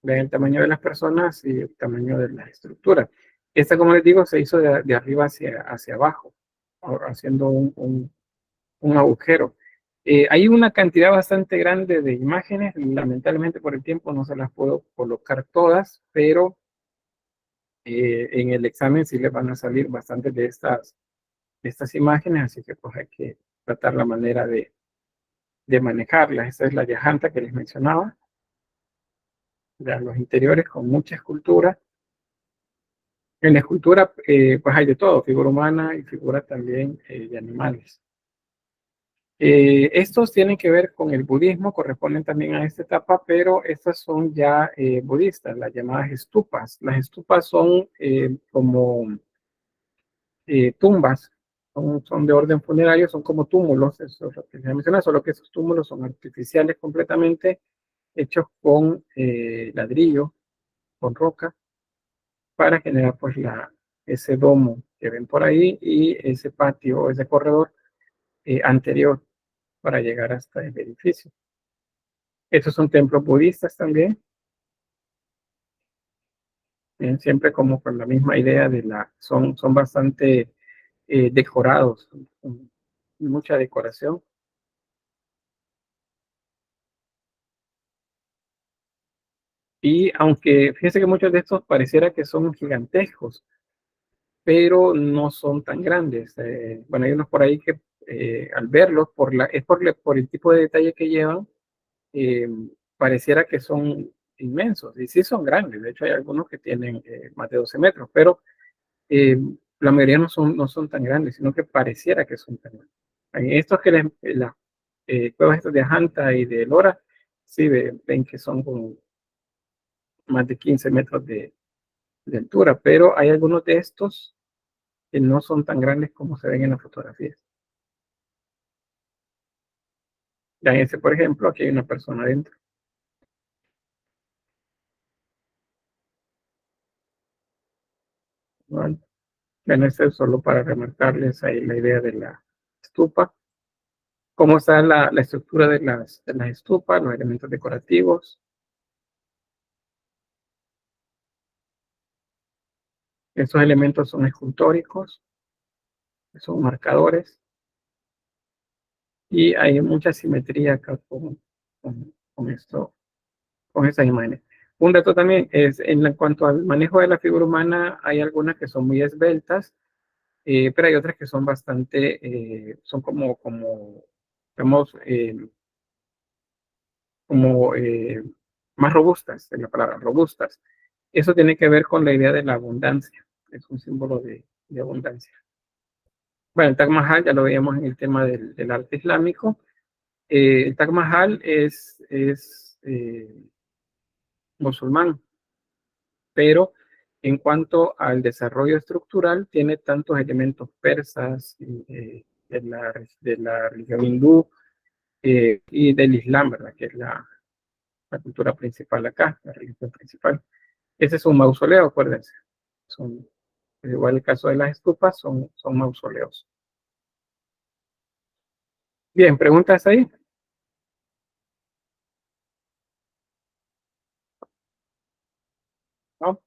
Ven el tamaño de las personas y el tamaño de la estructura. Esta, como les digo, se hizo de arriba hacia abajo, haciendo un agujero. Hay una cantidad bastante grande de imágenes. Lamentablemente por el tiempo no se las puedo colocar todas, pero en el examen sí les van a salir bastantes de estas imágenes, así que pues hay que tratar la manera de manejarlas. Esta es la Yajanta que les mencionaba, de los interiores con mucha escultura. En la escultura pues hay de todo, figura humana y figura también de animales. Estos tienen que ver con el budismo, corresponden también a esta etapa, pero estas son ya budistas, las llamadas estupas. Las estupas son como tumbas, son de orden funerario, son como túmulos, eso es lo que les mencioné, solo que esos túmulos son artificiales completamente, hechos con ladrillo, con roca, para generar pues ese domo que ven por ahí y ese patio, ese corredor anterior para llegar hasta el edificio. Estos son templos budistas también, siempre como con la misma idea son bastante decorados, con mucha decoración. Y aunque fíjense que muchos de estos pareciera que son gigantescos, pero no son tan grandes. Bueno, hay unos por ahí que al verlos, por el tipo de detalle que llevan, eh, pareciera que son inmensos. Y sí son grandes. De hecho, hay algunos que tienen más de 12 metros, pero eh, la mayoría no son tan grandes, sino que pareciera que son tan grandes. En estos las cuevas estas de Ajanta y de Lora, sí ven que son como más de 15 metros de altura, pero hay algunos de estos que no son tan grandes como se ven en las fotografías. Ya en este, por ejemplo, aquí hay una persona adentro. ¿No? Bueno, este es solo para remarcarles ahí la idea de la estupa, cómo está la estructura de las estupas, los elementos decorativos. Estos elementos son escultóricos, son marcadores, y hay mucha simetría acá con esto, con estas imágenes. Un dato también es, en cuanto al manejo de la figura humana, hay algunas que son muy esbeltas, pero hay otras que son bastante, son digamos, como más robustas, es la palabra, robustas. Eso tiene que ver con la idea de la abundancia, es un símbolo de abundancia. Bueno, el Taj Mahal ya lo veíamos en el tema del arte islámico. El Taj Mahal es musulmán, pero en cuanto al desarrollo estructural, tiene tantos elementos persas, de la religión hindú y del Islam, ¿verdad? Que es la cultura principal acá, la religión principal. Ese es un mausoleo, acuérdense. Son, igual el caso de las estupas, son mausoleos. Bien, ¿preguntas ahí? ¿No?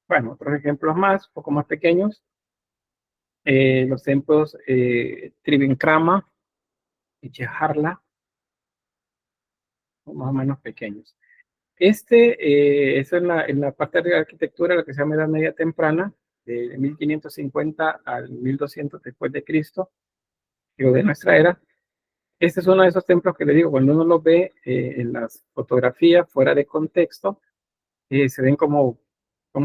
Bueno, otros ejemplos más, un poco más pequeños. Los templos Trivinkrama y Cheharla, más o menos pequeños. Eso en la parte de la arquitectura, lo que se llama Edad Media Temprana, de 1550 al 1200 después de Cristo, digo, de nuestra era. Este es uno de esos templos que le digo, cuando uno los ve en las fotografías fuera de contexto, se ven como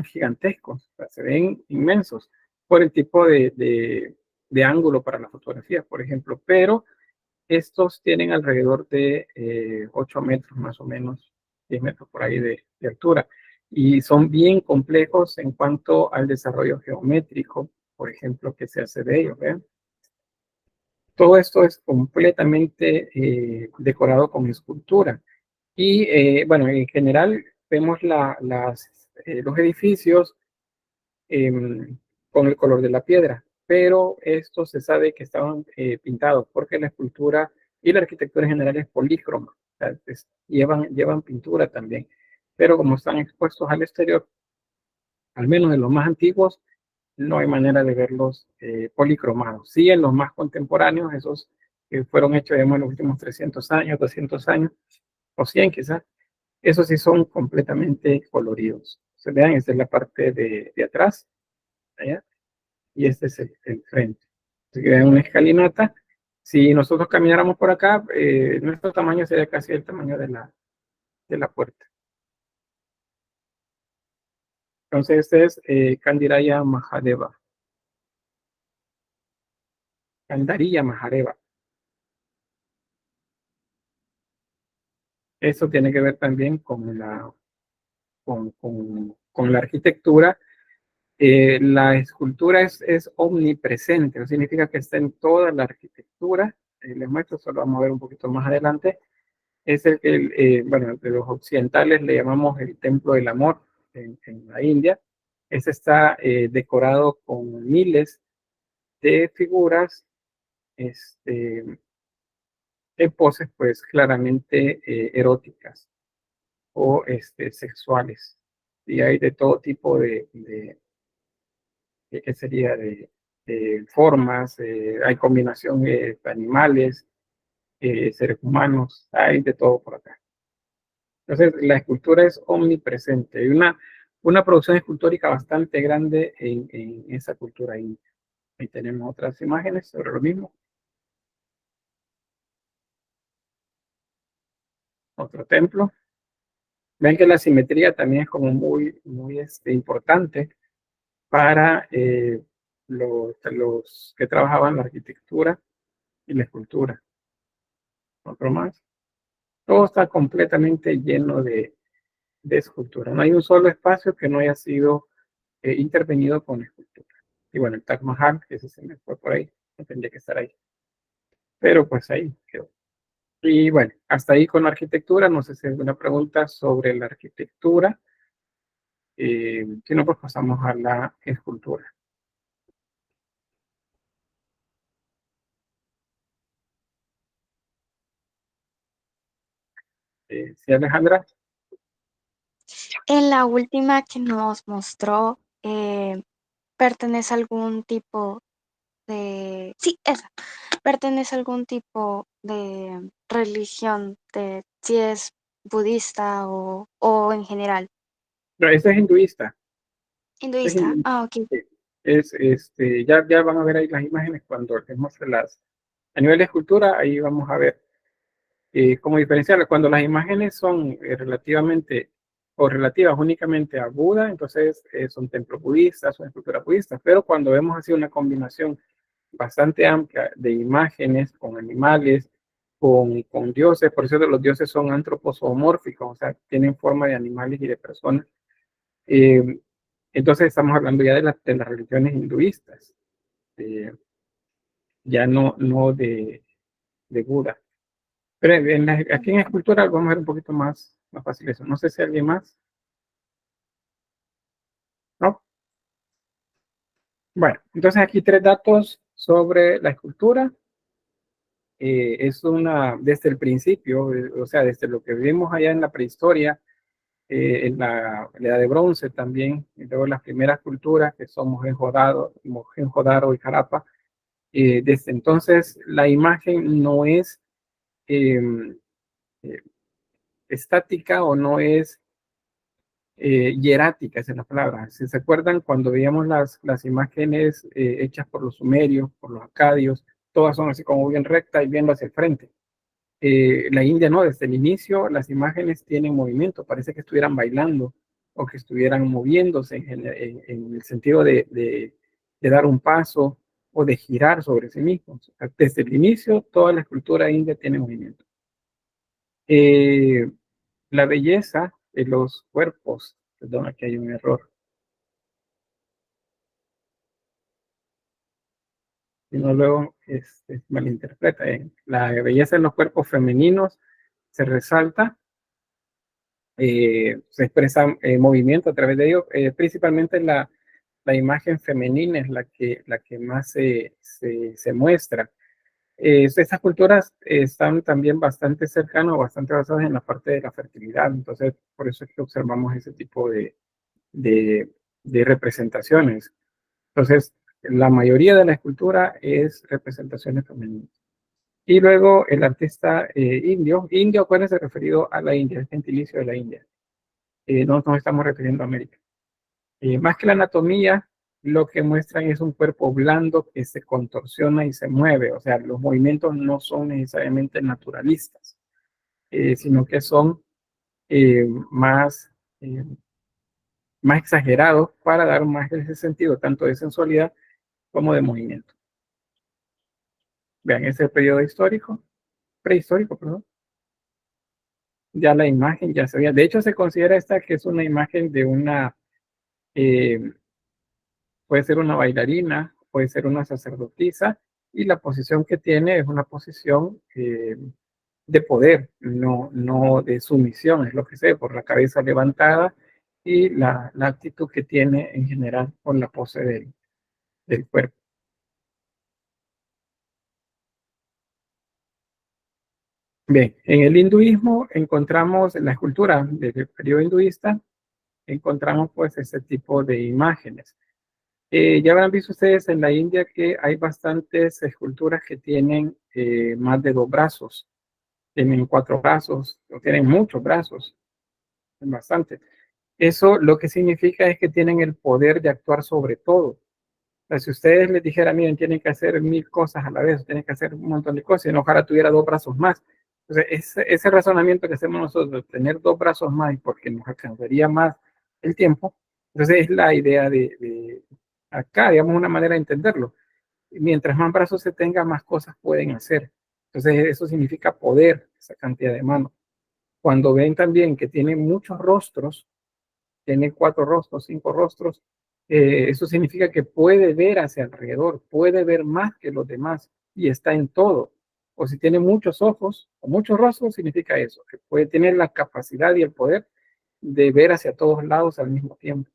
gigantescos, o sea, se ven inmensos por el tipo de ángulo para la fotografía, por ejemplo, pero estos tienen alrededor de 8 metros más o menos, 10 metros por ahí de altura, y son bien complejos en cuanto al desarrollo geométrico, por ejemplo, que se hace de ellos. ¿Ven? Todo esto es completamente decorado con escultura. Y bueno, en general vemos los edificios em, con el color de la piedra, pero esto se sabe que estaban pintados porque la escultura y la arquitectura en general es polícroma, o sea, llevan pintura también, pero como están expuestos al exterior, al menos en los más antiguos, no hay manera de verlos policromados. Sí, en los más contemporáneos, esos que fueron hechos digamos, en los últimos 300 años, 200 años, o 100 quizás, esos sí son completamente coloridos. Se vean, esta es la parte de atrás, ¿allá? Y este es el frente. Así que vean una escalinata. Si nosotros camináramos por acá, nuestro tamaño sería casi el tamaño de la puerta. Entonces, este es Candiraya Mahadeva. Candarilla Mahadeva. Eso tiene que ver también con la arquitectura. La escultura es omnipresente, no significa que esté en toda la arquitectura. Les muestro, solo vamos a ver un poquito más adelante. Es bueno, de los occidentales le llamamos el Templo del Amor en la India. Este está decorado con miles de figuras este, en poses pues claramente eróticas o sexuales. Y hay de todo tipo ¿qué sería? De formas, hay combinación de animales, seres humanos, hay de todo por acá. Entonces, la escultura es omnipresente. Hay una producción escultórica bastante grande en esa cultura india. Ahí tenemos otras imágenes sobre lo mismo. Otro templo. Ven que la simetría también es como muy importante para los que trabajaban la arquitectura y la escultura. Otro más. Todo está completamente lleno de escultura. No hay un solo espacio que no haya sido intervenido con escultura. Y bueno, el Taj Mahal, que ese se me fue por ahí, no tendría que estar ahí. Pero pues ahí quedó. Y bueno, hasta ahí con la arquitectura. No sé si hay alguna pregunta sobre la arquitectura. Si no, pues pasamos a la escultura. Sí, Alejandra. En la última que nos mostró, pertenece a algún tipo de... Sí, esa. Pertenece a algún tipo de religión, de si es budista o en general. No, ese es hinduista. Ese es Hinduista. hinduista. Ah, ok. Sí. Ya van a ver ahí las imágenes cuando les muestre a nivel de escultura, ahí vamos a ver cómo diferenciarlas. Cuando las imágenes son relativamente o relativas únicamente a Buda, entonces son templos budistas, son esculturas budistas, pero cuando vemos así una combinación bastante amplia de imágenes con animales, con dioses, por cierto, los dioses son antropomórficos, o sea, tienen forma de animales y de personas. Eh, entonces estamos hablando ya de las religiones hinduistas, eh, ya no de Buda. Pero aquí en escultura vamos a ver un poquito más fácil eso. No sé si alguien más, ¿no? Bueno, entonces aquí tres datos sobre la escultura. es desde el principio, o sea, desde lo que vimos allá en la prehistoria, en la edad de bronce también, y luego las primeras culturas que son Mohenjo-Daro y Harappa. Desde entonces la imagen no es eh, eh, estática o no es hierática, esa es la palabra. Si se acuerdan, cuando veíamos las imágenes hechas por los sumerios, por los acadios, todas son así como bien rectas y viendo hacia el frente. La India no, desde el inicio las imágenes tienen movimiento, parece que estuvieran bailando o que estuvieran moviéndose en el sentido de dar un paso o de girar sobre sí mismos. Desde el inicio, toda la escultura india tiene movimiento. La belleza de los cuerpos, perdón, aquí hay un error, si no luego malinterpreta. La belleza en los cuerpos femeninos se resalta, se expresa movimiento a través de ellos, principalmente la imagen femenina es la que más se muestra. Estas culturas están también bastante cercanas o bastante basadas en la parte de la fertilidad, entonces por eso es que observamos ese tipo de, de representaciones. Entonces, la mayoría de la escultura es representaciones femeninas. Y luego el artista indio, acuérdense, referido a la India, el gentilicio de la India. No nos estamos refiriendo a América. Más que la anatomía, lo que muestran es un cuerpo blando que se contorsiona y se mueve. O sea, los movimientos no son necesariamente naturalistas, sino que son más, más exagerados para dar más ese sentido, tanto de sensualidad como de movimiento. Vean, ese es el periodo histórico, prehistórico, perdón. Ya la imagen ya se veía. De hecho, se considera esta que es una imagen de eh, puede ser una bailarina, puede ser una sacerdotisa, y la posición que tiene es una posición de poder, no de sumisión, es lo que sé, por la cabeza levantada y la actitud que tiene en general con la pose del cuerpo. Bien, en el hinduismo encontramos, en la escultura del periodo hinduista, encontramos pues ese tipo de imágenes. Ya habrán visto ustedes en la India que hay bastantes esculturas que tienen más de 2 brazos, tienen 4 brazos, o tienen muchos brazos, bastante. Eso lo que significa es que tienen el poder de actuar sobre todo. O sea, si ustedes les dijeran, miren, tienen que hacer 1000 cosas a la vez, tienen que hacer un montón de cosas, y no, ojalá tuviera 2 brazos más. Entonces, ese razonamiento que hacemos nosotros, tener 2 brazos más y porque nos alcanzaría más el tiempo, entonces es la idea de acá, digamos, una manera de entenderlo. Mientras más brazos se tenga, más cosas pueden hacer. Entonces, eso significa poder, esa cantidad de manos. Cuando ven también que tiene muchos rostros, tiene 4 rostros, 5 rostros, eso significa que puede ver hacia alrededor, puede ver más que los demás y está en todo. O si tiene muchos ojos o muchos rostros, significa eso, que puede tener la capacidad y el poder de ver hacia todos lados al mismo tiempo.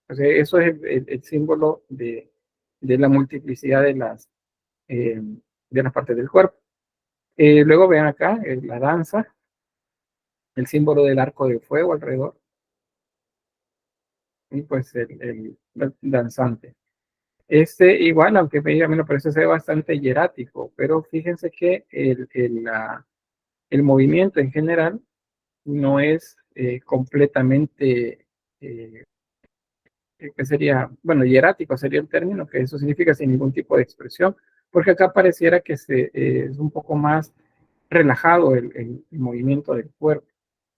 Entonces, eso es el símbolo de la multiplicidad de las partes del cuerpo. Luego vean acá la danza, el símbolo del arco de fuego alrededor, y pues el danzante. Este igual, aunque a mí me parece ser bastante hierático, pero fíjense que el movimiento en general no es completamente, que sería, bueno, hierático sería el término, que eso significa sin ningún tipo de expresión, porque acá pareciera que es un poco más relajado el movimiento del cuerpo.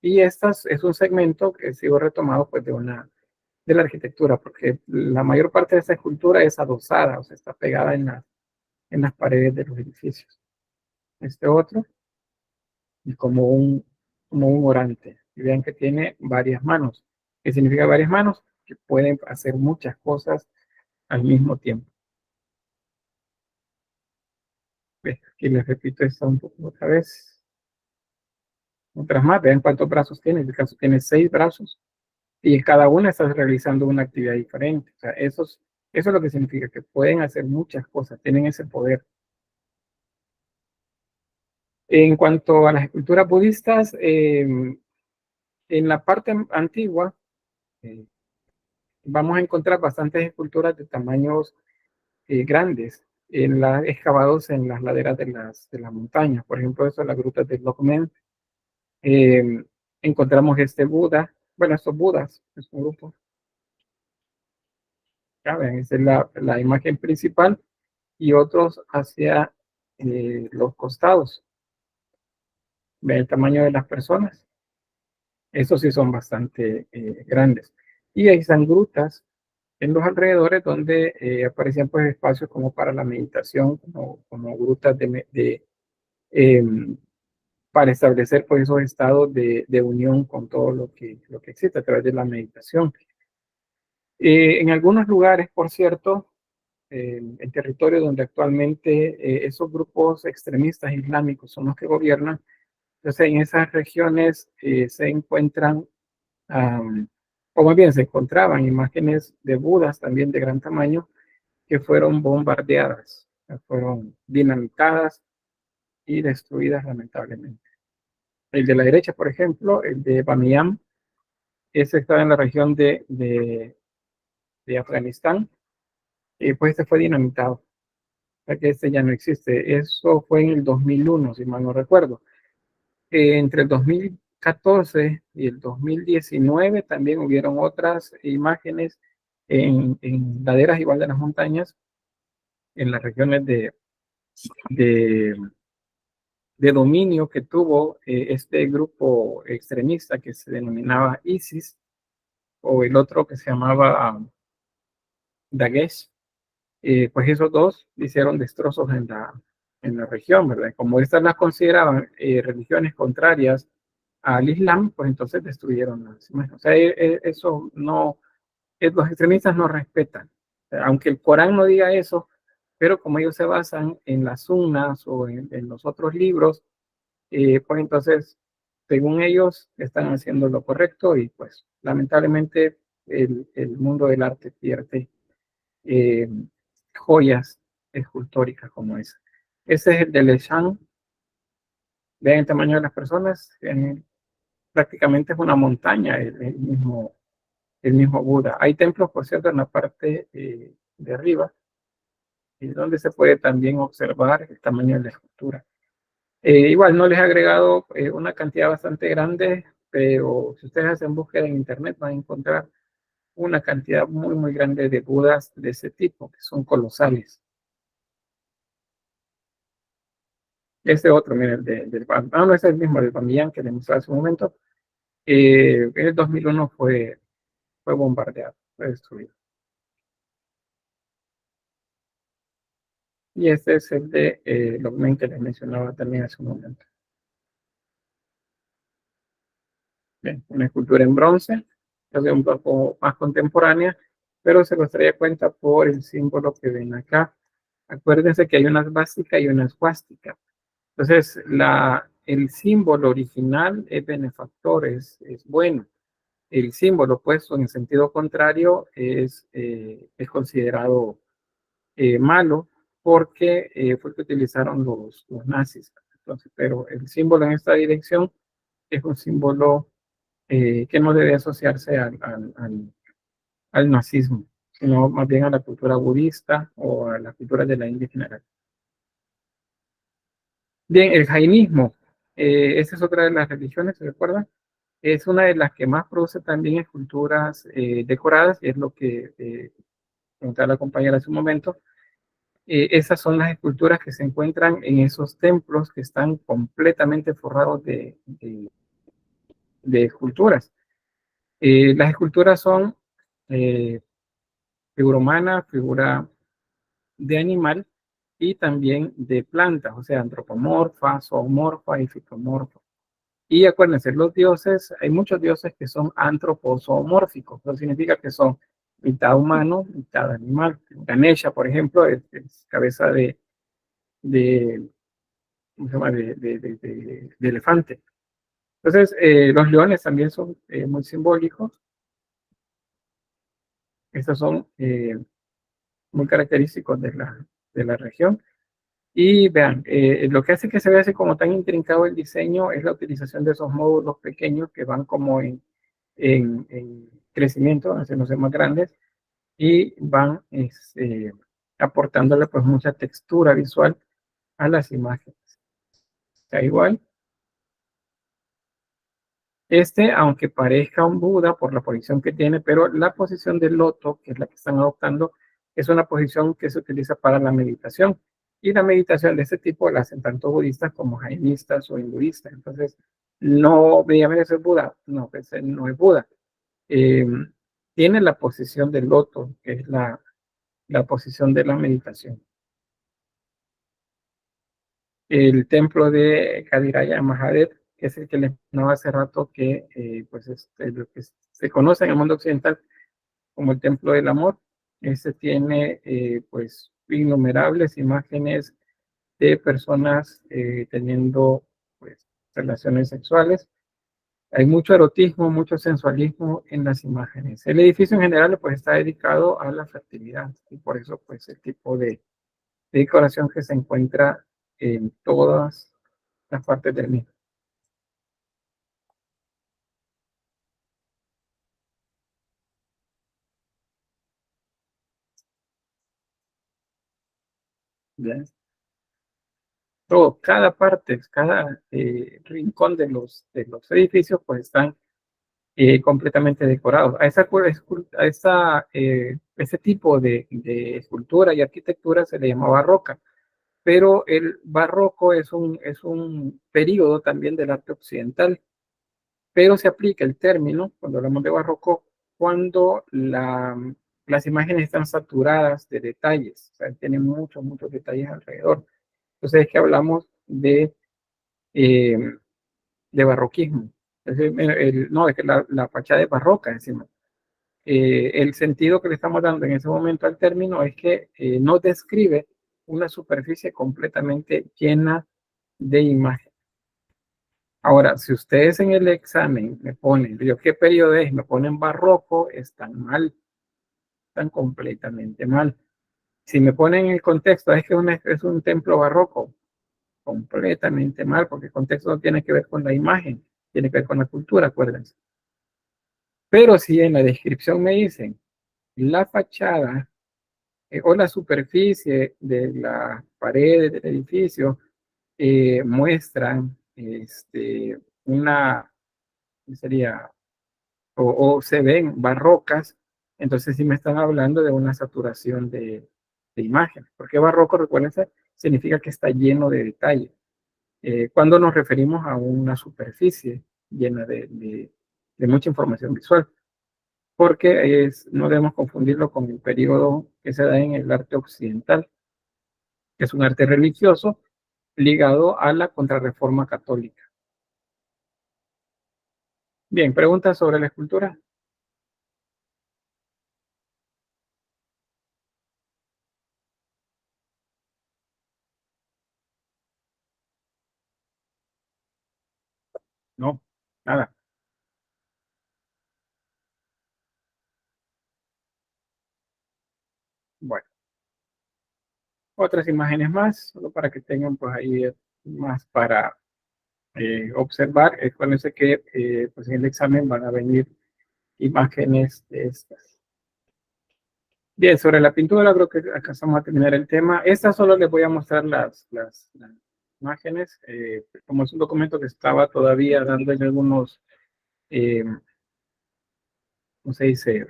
Y este es un segmento que sigo retomado pues de la arquitectura, porque la mayor parte de esta escultura es adosada, o sea, está pegada en las paredes de los edificios. Este otro, y como un orante. Y vean que tiene varias manos. ¿Qué significa varias manos? Que pueden hacer muchas cosas al mismo tiempo. Aquí les repito esto un poco otra vez. Otras más, vean cuántos brazos tiene. En este caso tiene 6 brazos. Y en cada una estás realizando una actividad diferente. O sea, eso es lo que significa que pueden hacer muchas cosas, tienen ese poder. En cuanto a las esculturas budistas, en la parte antigua vamos a encontrar bastantes esculturas de tamaños grandes excavados en las laderas de las montañas. Por ejemplo, eso en las grutas de Lokmen. Encontramos este Buda, bueno, estos Budas, es un grupo. Ya ven, esa es la imagen principal y otros hacia los costados. Ven el tamaño de las personas. Esos sí son bastante grandes. Y ahí están grutas en los alrededores donde aparecían pues espacios como para la meditación, como grutas para establecer pues esos estados de unión con todo lo que existe a través de la meditación. En algunos lugares, por cierto, en territorio donde actualmente esos grupos extremistas islámicos son los que gobiernan, entonces en esas regiones se encuentran, o más bien se encontraban imágenes de Budas también de gran tamaño que fueron bombardeadas, fueron dinamitadas y destruidas lamentablemente. El de la derecha, por ejemplo, el de Bamiyan, ese estaba en la región de Afganistán, y pues este fue dinamitado, o sea que este ya no existe. Eso fue en el 2001, si mal no recuerdo. Entre el 2014 y el 2019 también hubieron otras imágenes en laderas igual de las montañas, en las regiones de, de dominio que tuvo este grupo extremista que se denominaba ISIS, o el otro que se llamaba Daesh. Pues esos dos hicieron destrozos en la región, ¿verdad? Como estas las consideraban religiones contrarias al Islam, pues entonces destruyeron las imágenes. O sea, eso no, los extremistas no respetan. O sea, aunque el Corán no diga eso, pero como ellos se basan en las sunnas o en los otros libros, pues entonces, según ellos, están haciendo lo correcto y pues lamentablemente el mundo del arte pierde eh, joyas escultóricas como esa. Ese es el de Leshan. Vean el tamaño de las personas. Prácticamente es una montaña el mismo Buda. Hay templos, por cierto, en la parte de arriba, donde se puede también observar el tamaño de la escultura. Igual no les he agregado una cantidad bastante grande, pero si ustedes hacen búsqueda en internet van a encontrar una cantidad muy, muy grande de Budas de ese tipo, que son colosales. Este otro, miren, no es el mismo, del Bamiyan que les mostré hace un momento. En el 2001 fue bombardeado, fue destruido. Y este es el de Lokmen que les mencionaba también hace un momento. Bien, una escultura en bronce, es un poco más contemporánea, pero se los traía cuenta por el símbolo que ven acá. Acuérdense que hay una básica y una esvástica. Entonces, el símbolo original es benefactor, es bueno. El símbolo puesto en sentido contrario es considerado malo porque fue que utilizaron los nazis. Entonces, pero el símbolo en esta dirección es un símbolo que no debe asociarse al nazismo, sino más bien a la cultura budista o a la cultura de la India en general. Bien, el jainismo, esa es otra de las religiones, ¿se recuerdan? Es una de las que más produce también esculturas decoradas, y es lo que comentaba la compañera hace un momento. Esas son las esculturas que se encuentran en esos templos que están completamente forrados de esculturas. Las esculturas son figura humana, figura de animal y también de plantas, o sea, antropomorfa, zoomorfa y fitomorfa. Y acuérdense, los dioses, hay muchos dioses que son antropozoomórficos, eso significa que son mitad humano, mitad animal. Ganesha, por ejemplo, es cabeza de, ¿cómo se llama? De elefante. Entonces, los leones también son muy simbólicos. Estos son muy característicos de la región. Y vean, lo que hace que se vea así como tan intrincado el diseño es la utilización de esos módulos pequeños que van como en crecimiento, haciéndose más grandes y van aportándole pues mucha textura visual a las imágenes. Da igual. Aunque parezca un Buda por la posición que tiene, pero la posición del loto, que es la que están adoptando, es una posición que se utiliza para la meditación. Y la meditación de este tipo la hacen tanto budistas como jainistas o hinduistas. Entonces, no veían eso es Buda. No, pues, no es Buda. Eh, Tiene la posición del loto, que es la posición de la meditación. El templo de Kadiraya Mahadev, que es el que les mencionaba hace rato, que pues es lo que se conoce en el mundo occidental como el templo del amor. Este tiene pues innumerables imágenes de personas teniendo pues relaciones sexuales. Hay mucho erotismo, mucho sensualismo en las imágenes. El edificio en general pues está dedicado a la fertilidad y por eso pues el tipo de decoración que se encuentra en todas las partes del mismo. ¿Bien? Todo, cada parte, cada rincón de los edificios, pues están completamente decorados. Ese tipo de escultura y arquitectura se le llama barroca, pero el barroco es un periodo también del arte occidental, pero se aplica el término, cuando hablamos de barroco, cuando las imágenes están saturadas de detalles, o sea, tienen muchos, muchos detalles alrededor. Entonces es que hablamos eh, de barroquismo. Entonces, no, es que la fachada es barroca, decimos. El sentido que le estamos dando en ese momento al término es que no describe una superficie completamente llena de imágenes. Ahora, si ustedes en el examen me ponen, yo qué periodo es, me ponen barroco, están mal, están completamente mal. Si me ponen el contexto, es que es un templo barroco, completamente mal, porque el contexto no tiene que ver con la imagen, tiene que ver con la cultura, acuérdense. Pero si en la descripción me dicen la fachada o la superficie de las paredes del edificio muestran una, ¿qué sería? O se ven barrocas, entonces sí me están hablando de una saturación de imagen. Porque barroco, recuérdense, significa que está lleno de detalle. Cuando nos referimos a una superficie llena de mucha información visual, porque no debemos confundirlo con el periodo que se da en el arte occidental, que es un arte religioso ligado a la contrarreforma católica. Bien, preguntas sobre la escultura. No, nada. Bueno, otras imágenes más, solo para que tengan pues ahí más para observar. Acuérdense que pues en el examen van a venir imágenes de estas. Bien, sobre la pintura creo que alcanzamos a terminar el tema. Estas solo les voy a mostrar las imágenes. Como es un documento que estaba todavía dando en algunos, ¿cómo se dice?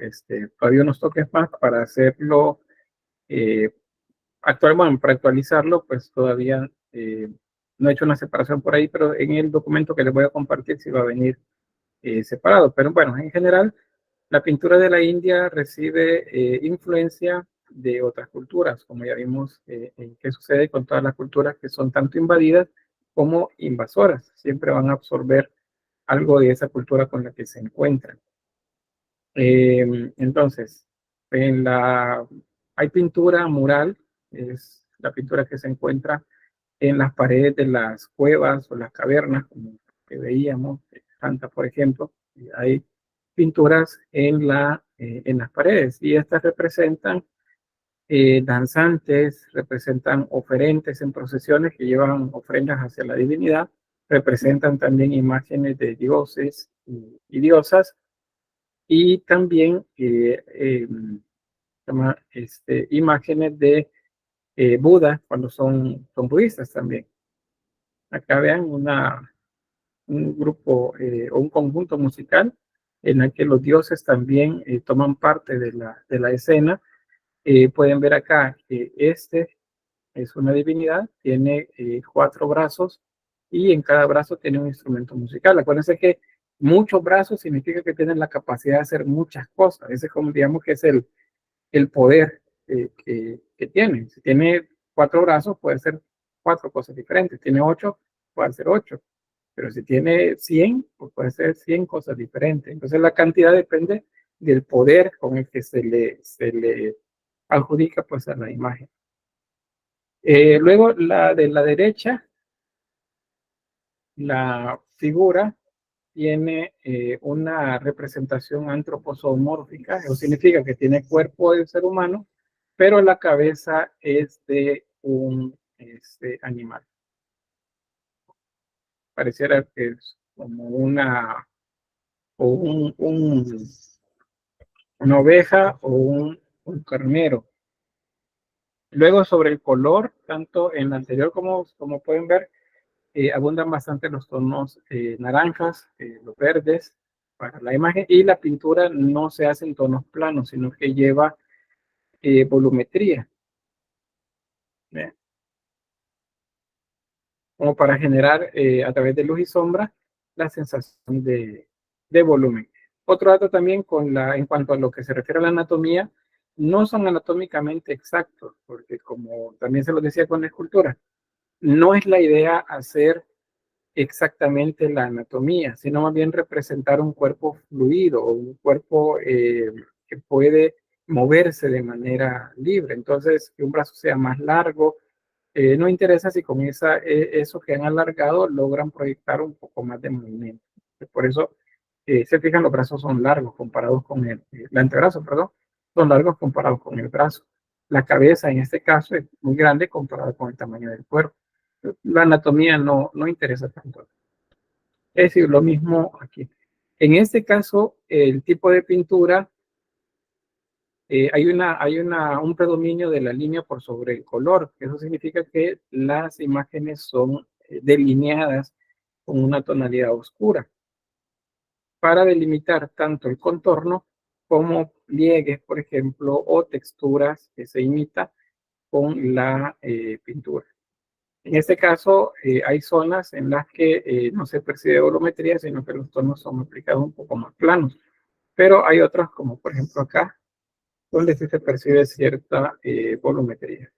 Todavía unos toques más para hacerlo eh, actual, bueno, para actualizarlo, pues todavía no he hecho una separación por ahí, pero en el documento que les voy a compartir sí va a venir separado. Pero bueno, en general, la pintura de la India recibe influencia de otras culturas, como ya vimos en qué sucede con todas las culturas que son tanto invadidas como invasoras. Siempre van a absorber algo de esa cultura con la que se encuentran. Entonces, hay pintura mural, es la pintura que se encuentra en las paredes de las cuevas o las cavernas, como que veíamos, Santa, por ejemplo. Y hay pinturas en las paredes y estas representan danzantes, representan oferentes en procesiones que llevan ofrendas hacia la divinidad, representan también imágenes de dioses y diosas, y también imágenes de Buda cuando son budistas también. Acá vean un grupo o un conjunto musical en el que los dioses también toman parte de la escena. Pueden ver acá que este es una divinidad, tiene 4 brazos y en cada brazo tiene un instrumento musical. Acuérdense que muchos brazos significa que tienen la capacidad de hacer muchas cosas. Ese es como, digamos, que es el poder que tiene. Si tiene 4 brazos, puede hacer 4 cosas diferentes. Tiene 8, puede hacer 8. Pero si tiene 100, pues puede ser 100 cosas diferentes. Entonces la cantidad depende del poder con el que se le adjudica pues a la imagen. Luego la de la derecha, la figura tiene una representación antroposomórfica, eso significa que tiene cuerpo de ser humano, pero la cabeza es de un animal. Pareciera que es como una oveja o un carnero. Luego sobre el color, tanto en la anterior como pueden ver, abundan bastante los tonos naranjas, los verdes para la imagen, y la pintura no se hace en tonos planos, sino que lleva volumetría. ¿Ve? Como para generar a través de luz y sombra la sensación de volumen. Otro dato también en cuanto a lo que se refiere a la anatomía, no son anatómicamente exactos, porque como también se lo decía con la escultura, no es la idea hacer exactamente la anatomía, sino más bien representar un cuerpo fluido o un cuerpo que puede moverse de manera libre. Entonces, que un brazo sea más largo, no interesa si con eso que han alargado logran proyectar un poco más de movimiento. Por eso, se fijan, los brazos son largos comparados con el antebrazo, perdón, son largos comparados con el brazo. La cabeza en este caso es muy grande comparado con el tamaño del cuerpo. La anatomía no interesa tanto. Es decir, lo mismo aquí. En este caso, el tipo de pintura, un predominio de la línea por sobre el color. Eso significa que las imágenes son delineadas con una tonalidad oscura para delimitar tanto el contorno como pliegues, por ejemplo, o texturas que se imita con la pintura. En este caso, hay zonas en las que no se percibe volumetría, sino que los tonos son aplicados un poco más planos. Pero hay otras, como por ejemplo acá, donde sí se percibe cierta volumetría.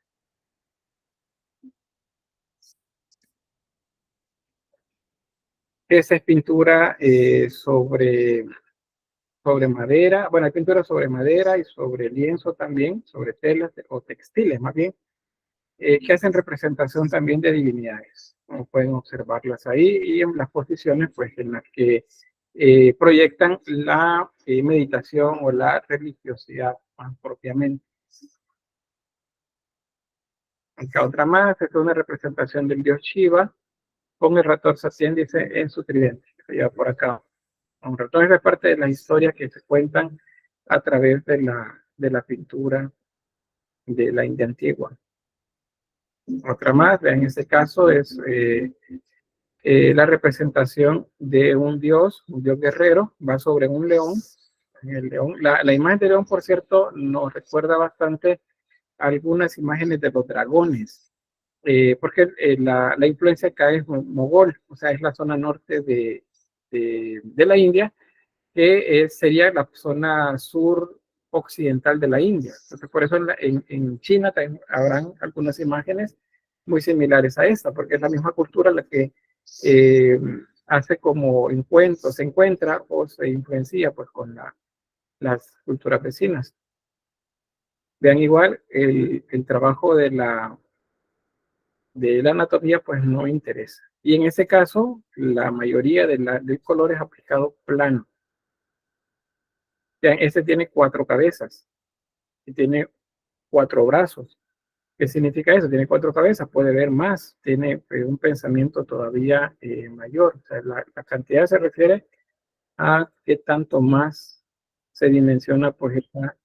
Esa es pintura sobre madera. Bueno, hay pintura sobre madera y sobre lienzo también, sobre telas o textiles más bien, que hacen representación también de divinidades, como pueden observarlas ahí, y en las posiciones pues, en las que proyectan la meditación o la religiosidad más propiamente. Acá otra más, es una representación del dios Shiva con el ratón Satyen, dice, en su tridente, que se lleva por acá. Un ratón es parte de las historias que se cuentan a través de la pintura de la India antigua. Otra más, en este caso, es la representación de un dios guerrero, va sobre un león. El león la imagen de león, por cierto, nos recuerda bastante algunas imágenes de los dragones, porque la influencia acá es mogol, o sea, es la zona norte de la India, que sería la zona sur occidental de la India. Entonces, por eso en China también habrán algunas imágenes muy similares a esta, porque es la misma cultura la que hace como encuentros, se encuentra o se influencia pues con las culturas vecinas. Vean igual, el trabajo de la anatomía pues no interesa. Y en ese caso, la mayoría del color es aplicado plano. Vean, este tiene 4 cabezas y tiene 4 brazos. ¿Qué significa eso? Tiene 4 cabezas, puede ver más, tiene un pensamiento todavía mayor. O sea, la cantidad se refiere a qué tanto más se dimensiona por esta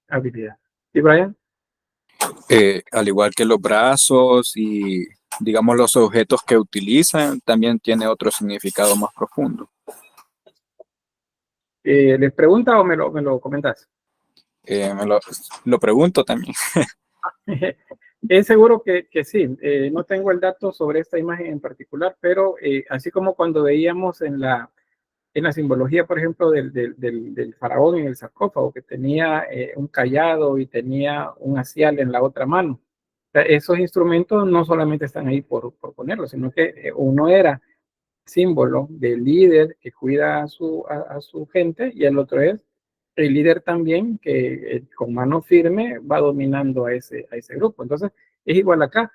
habilidad. ¿Y Brian? Al igual que los brazos y, digamos, los objetos que utilizan, también tiene otro significado más profundo. ¿Les pregunta o me lo comentas? Lo pregunto también. Es seguro que sí. No tengo el dato sobre esta imagen en particular, pero así como cuando veíamos en la simbología, por ejemplo, del faraón en el sarcófago, que tenía un cayado y tenía un asial en la otra mano. O sea, esos instrumentos no solamente están ahí por ponerlos, sino que uno era símbolo del líder que cuida a su gente y el otro es el líder también que con mano firme va dominando a ese grupo. Entonces, es igual acá.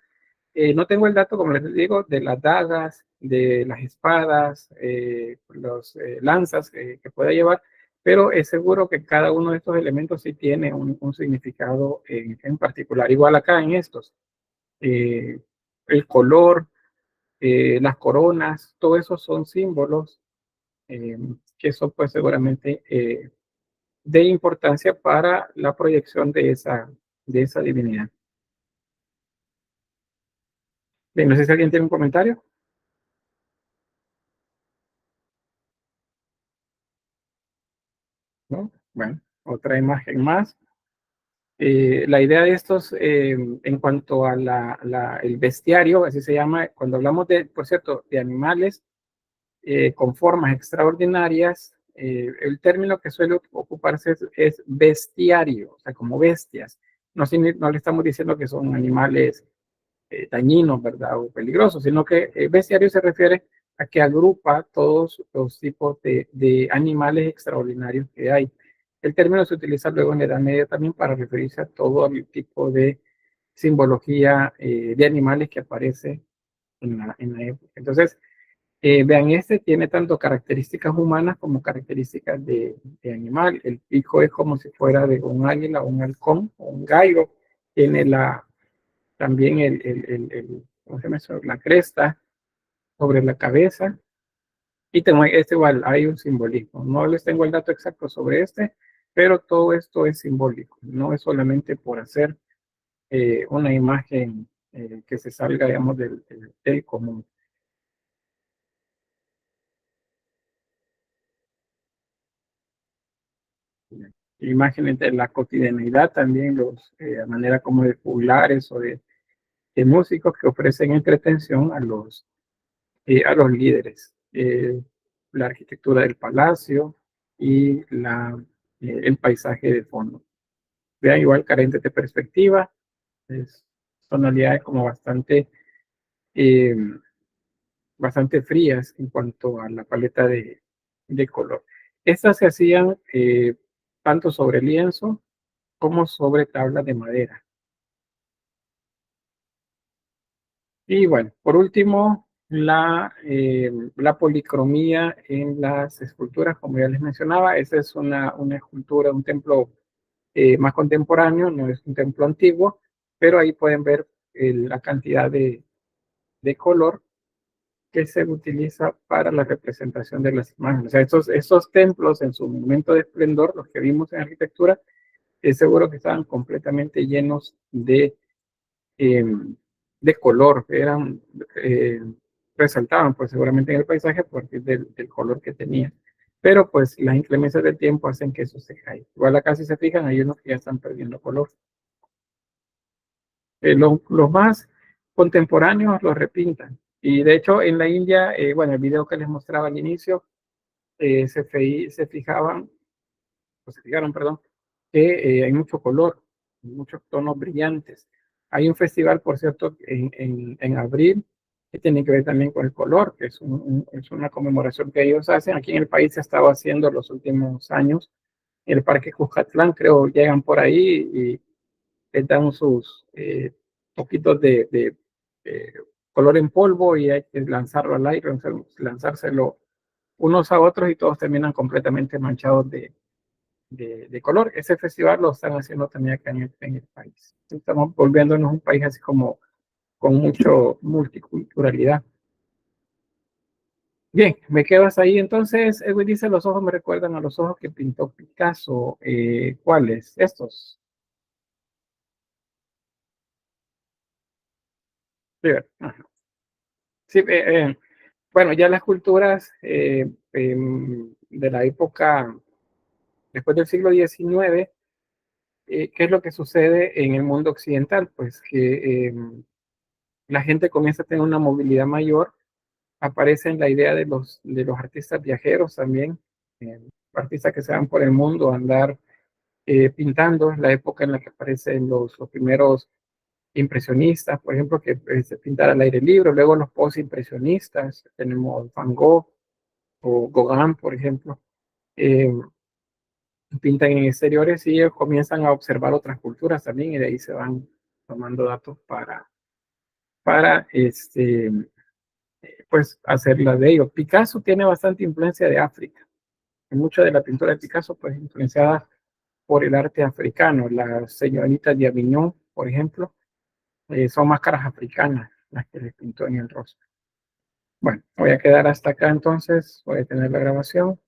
No tengo el dato, como les digo, de las dagas, de las espadas, los lanzas que pueda llevar, pero es seguro que cada uno de estos elementos sí tiene un significado en particular. Igual acá en estos, el color, las coronas, todo eso son símbolos que son pues seguramente de importancia para la proyección de esa divinidad. Bien, no sé si alguien tiene un comentario. ¿No? Bueno, otra imagen más. La idea de estos, en cuanto a el bestiario, así se llama, cuando hablamos de, por cierto, de animales con formas extraordinarias, el término que suele ocuparse es bestiario, o sea, como bestias. No, no le estamos diciendo que son animales dañinos, ¿verdad? O peligrosos, sino que bestiario se refiere a que agrupa todos los tipos de animales extraordinarios que hay. El término se utiliza luego en la Edad Media también para referirse a todo el tipo de simbología de animales que aparece en la época. Entonces, vean, este tiene tanto características humanas como características de animal. El pico es como si fuera de un águila, un halcón o un gallo. Tiene también ¿cómo se llama eso? La cresta sobre la cabeza. Y tengo este igual, hay un simbolismo. No les tengo el dato exacto sobre este, pero todo esto es simbólico. No es solamente por hacer una imagen que se salga, digamos, del común. Imágenes de la cotidianidad también, la manera como de juglares o de músicos que ofrecen entretención a los líderes. La arquitectura del palacio y el paisaje de fondo. Vean, igual carentes de perspectiva, es tonalidades como eh, bastante frías en cuanto a la paleta de color. Estas se hacían tanto sobre lienzo como sobre tablas de madera. Y bueno, por último, la policromía en las esculturas, como ya les mencionaba, esa es una escultura, un templo más contemporáneo, no es un templo antiguo, pero ahí pueden ver la cantidad de color que se utiliza para la representación de las imágenes. O sea, estos templos en su momento de esplendor, los que vimos en arquitectura, es seguro que estaban completamente llenos eh, de color, eh, resaltaban pues seguramente en el paisaje a partir del color que tenía. Pero pues las inclemencias del tiempo hacen que eso se caiga. Igual acá si se fijan, hay unos que ya están perdiendo color. Los más contemporáneos los repintan. Y de hecho en la India, bueno, el video que les mostraba al inicio, se fijaban, o se fijaron, perdón, que hay mucho color, muchos tonos brillantes. Hay un festival, por cierto, en abril, que tiene que ver también con el color, que es una conmemoración que ellos hacen. Aquí en el país se ha estado haciendo los últimos años. En el Parque Cuscatlán, creo, llegan por ahí y les dan sus poquitos de color en polvo y hay que lanzarlo al aire, lanzárselo unos a otros y todos terminan completamente manchados de color. Ese festival lo están haciendo también acá en el país. Estamos volviéndonos un país así como con mucho multiculturalidad. Bien, me quedo hasta ahí. Entonces, Edwin dice, los ojos me recuerdan a los ojos que pintó Picasso. ¿Cuáles? Estos. Sí, ajá. Sí, bueno, ya las culturas de la época después del siglo XIX, ¿qué es lo que sucede en el mundo occidental? Pues que la gente comienza a tener una movilidad mayor, aparece en la idea de los artistas viajeros también, artistas que se van por el mundo a andar pintando, la época en la que aparecen los primeros impresionistas, por ejemplo, que se pintar al aire libre, luego los postimpresionistas, tenemos Van Gogh o Gauguin, por ejemplo, pintan en exteriores y ellos comienzan a observar otras culturas también y de ahí se van tomando datos para pues hacerla de ellos. Picasso tiene bastante influencia de África. Mucha de la pintura de Picasso pues influenciada por el arte africano. Las señoritas de Avignon, por ejemplo, son máscaras africanas las que le pintó en el rostro. Bueno, voy a quedar hasta acá entonces, voy a tener la grabación.